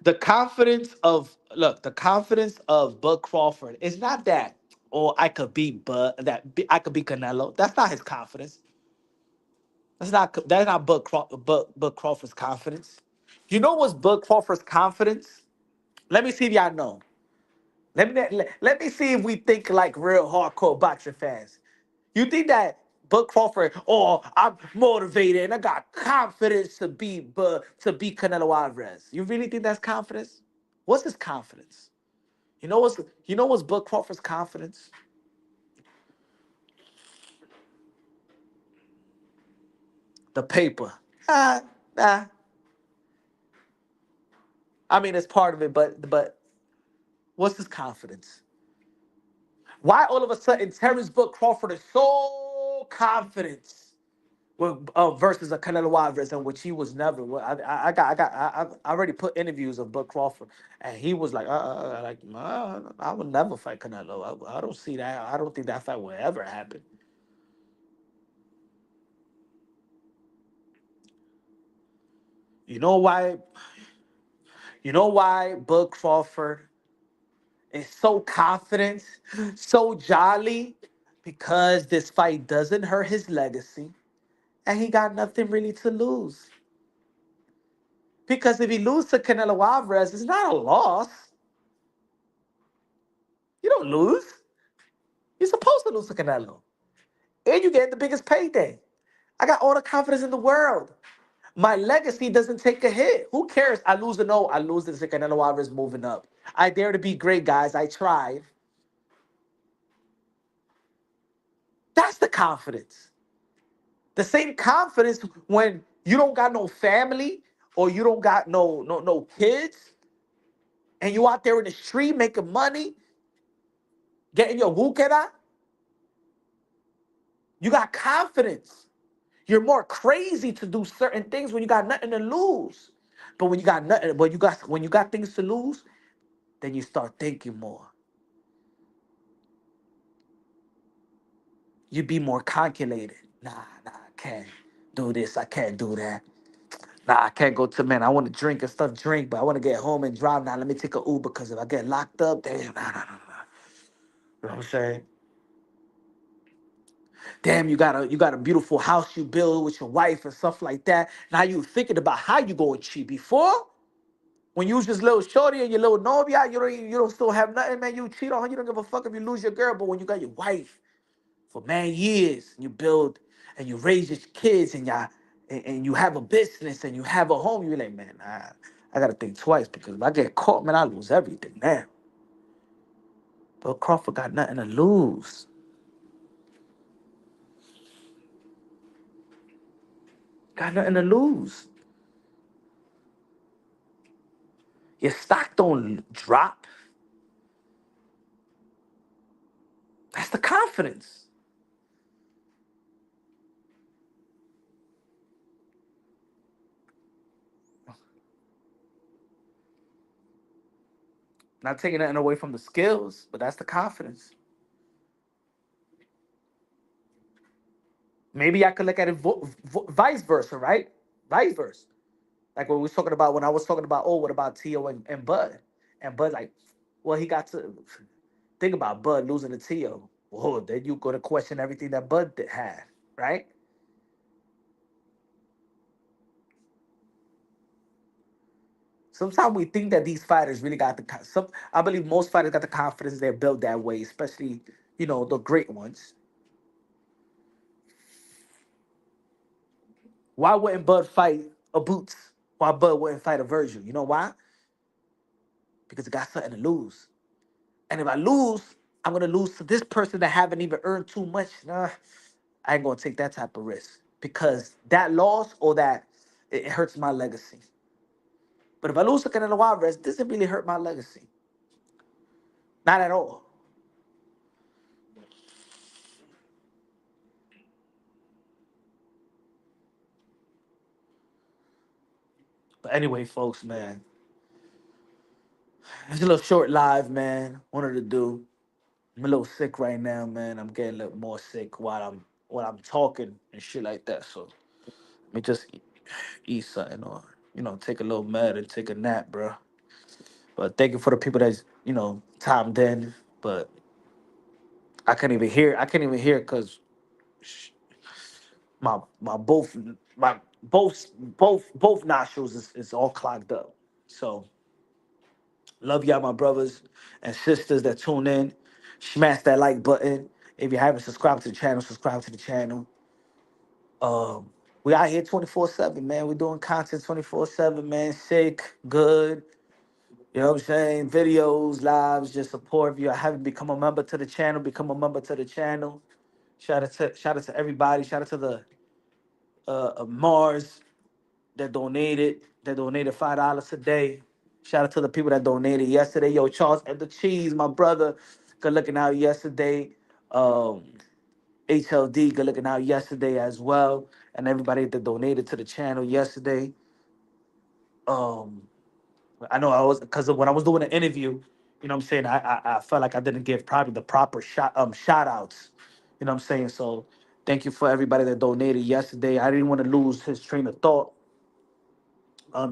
The confidence of Bud Crawford is not that, or I could beat Bud, I could beat Canelo. That's not his confidence. That's not Bud Crawford's confidence. You know what's Bud Crawford's confidence? Let me see if y'all know. Let me see if we think like real hardcore boxing fans. You think that Bud Crawford, oh, I'm motivated and I got confidence to beat Canelo Alvarez. You really think that's confidence? What's his confidence? You know what's Bud Crawford's confidence? The paper. Ah, nah. I mean, it's part of it, but what's his confidence? Why all of a sudden Terrence Bud Crawford is so confidence versus a Canelo Alvarez, in which he was never. Well, I already put interviews of Bud Crawford, and he was like, I would never fight Canelo. I don't see that. I don't think that fight will ever happen. You know why? You know why Bud Crawford is so confident, so jolly? Because this fight doesn't hurt his legacy, and he got nothing really to lose. Because if he loses to Canelo Alvarez, it's not a loss. You don't lose. You're supposed to lose to Canelo. And you get the biggest payday. I got all the confidence in the world. My legacy doesn't take a hit. Who cares? I lose or no, I lose to Canelo Alvarez moving up. I dare to be great, guys. I tried. That's the confidence. The same confidence when you don't got no family or you don't got no kids and you out there in the street making money, getting your wukera. You got confidence. You're more crazy to do certain things when you got nothing to lose. But when you got nothing, when you got things to lose, then you start thinking more. You be more calculated. Nah, I can't do this. I can't do that. Nah, I can't go to, man. I want to drink and stuff, drink, but I want to get home and drive. Now let me take a Uber because if I get locked up, damn, nah. You know what I'm saying? Damn, you got a beautiful house you build with your wife and stuff like that. Now you thinking about how you going to cheat. Before, when you was just little shorty and your little novia, you don't still have nothing, man. You cheat on her, you don't give a fuck if you lose your girl. But when you got your wife for man years, you build and you raise your kids and you have a business and you have a home, you're like, man, I gotta think twice because if I get caught, man, I lose everything now. But Crawford got nothing to lose. Got nothing to lose. Your stock don't drop. That's the confidence. Not taking nothing away from the skills, but that's the confidence. Maybe I could look at it vice versa, right? Vice versa. Like what we was talking about when I was talking about, oh, what about Tio and Bud? And Bud, like, well, he got to think about Bud losing to Tio. Whoa, then you go to question everything that Bud had, right? Sometimes we think that these fighters really got the some. I believe most fighters got the confidence they're built that way, especially the great ones. Why wouldn't Bud fight a Boots? Why Bud wouldn't fight a Virgil? You know why? Because he got something to lose. And if I lose, I'm gonna lose to this person that haven't even earned too much. Nah, I ain't gonna take that type of risk because that loss or that it hurts my legacy. But if I lose to Canelo Alvarez, this doesn't really hurt my legacy. Not at all. But anyway, folks, man, it's a little short live, man. Wanted to do. I'm a little sick right now, man. I'm getting a little more sick while I'm talking and shit like that. So let me just eat something or take a little med and take a nap, bro. But thank you for the people that's timed in. But I can't even hear. I can't even hear because my both nostrils is all clogged up. So love y'all, my brothers and sisters that tune in. Smash that like button. If you haven't subscribed to the channel, subscribe to the channel. Um, we out here 24/7, man. We're doing content 24/7, man. Sick, good. You know what I'm saying? Videos, lives, just support. If you haven't become a member to the channel, become a member to the channel. Shout out to everybody. Shout out to the Mars that donated $5 a day. Shout out to the people that donated yesterday. Yo, Charles and the Cheese, my brother, good looking out yesterday. Um, HLD, good looking out yesterday as well, and everybody that donated to the channel yesterday. Um, I know I was because when I was doing an interview, you know what I'm saying, I felt like I didn't give probably the proper shout outs. You know what I'm saying? So thank you for everybody that donated yesterday. I didn't want to lose his train of thought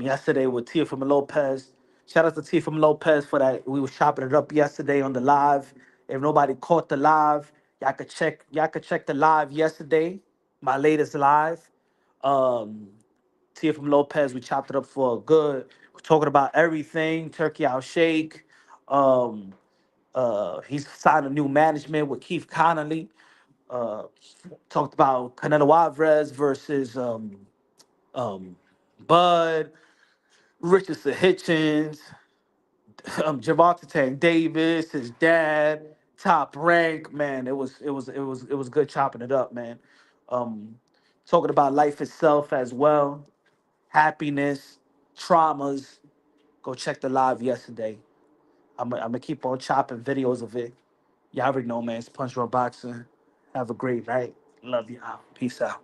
yesterday with Tia from Lopez. Shout out to Tia from Lopez for that. We was chopping it up yesterday on the live. If nobody caught the live, y'all could check the live yesterday, my latest live. Um Tia from Lopez, we chopped it up for a good. We're talking about everything. Turkey Al Sheikh. Um he's signed a new management with Keith Connolly. Uh Talked about Canelo Alvarez versus um Bud. Richardson Hitchens, Javante Tank Davis, his dad, top rank, man. It was good chopping it up, man. Um, Talking about life itself as well, happiness, traumas. Go check the live yesterday. I'm gonna keep on chopping videos of it. Y'all already know, man. It's Punch Roll Boxing. Have a great night. Love you. Peace out.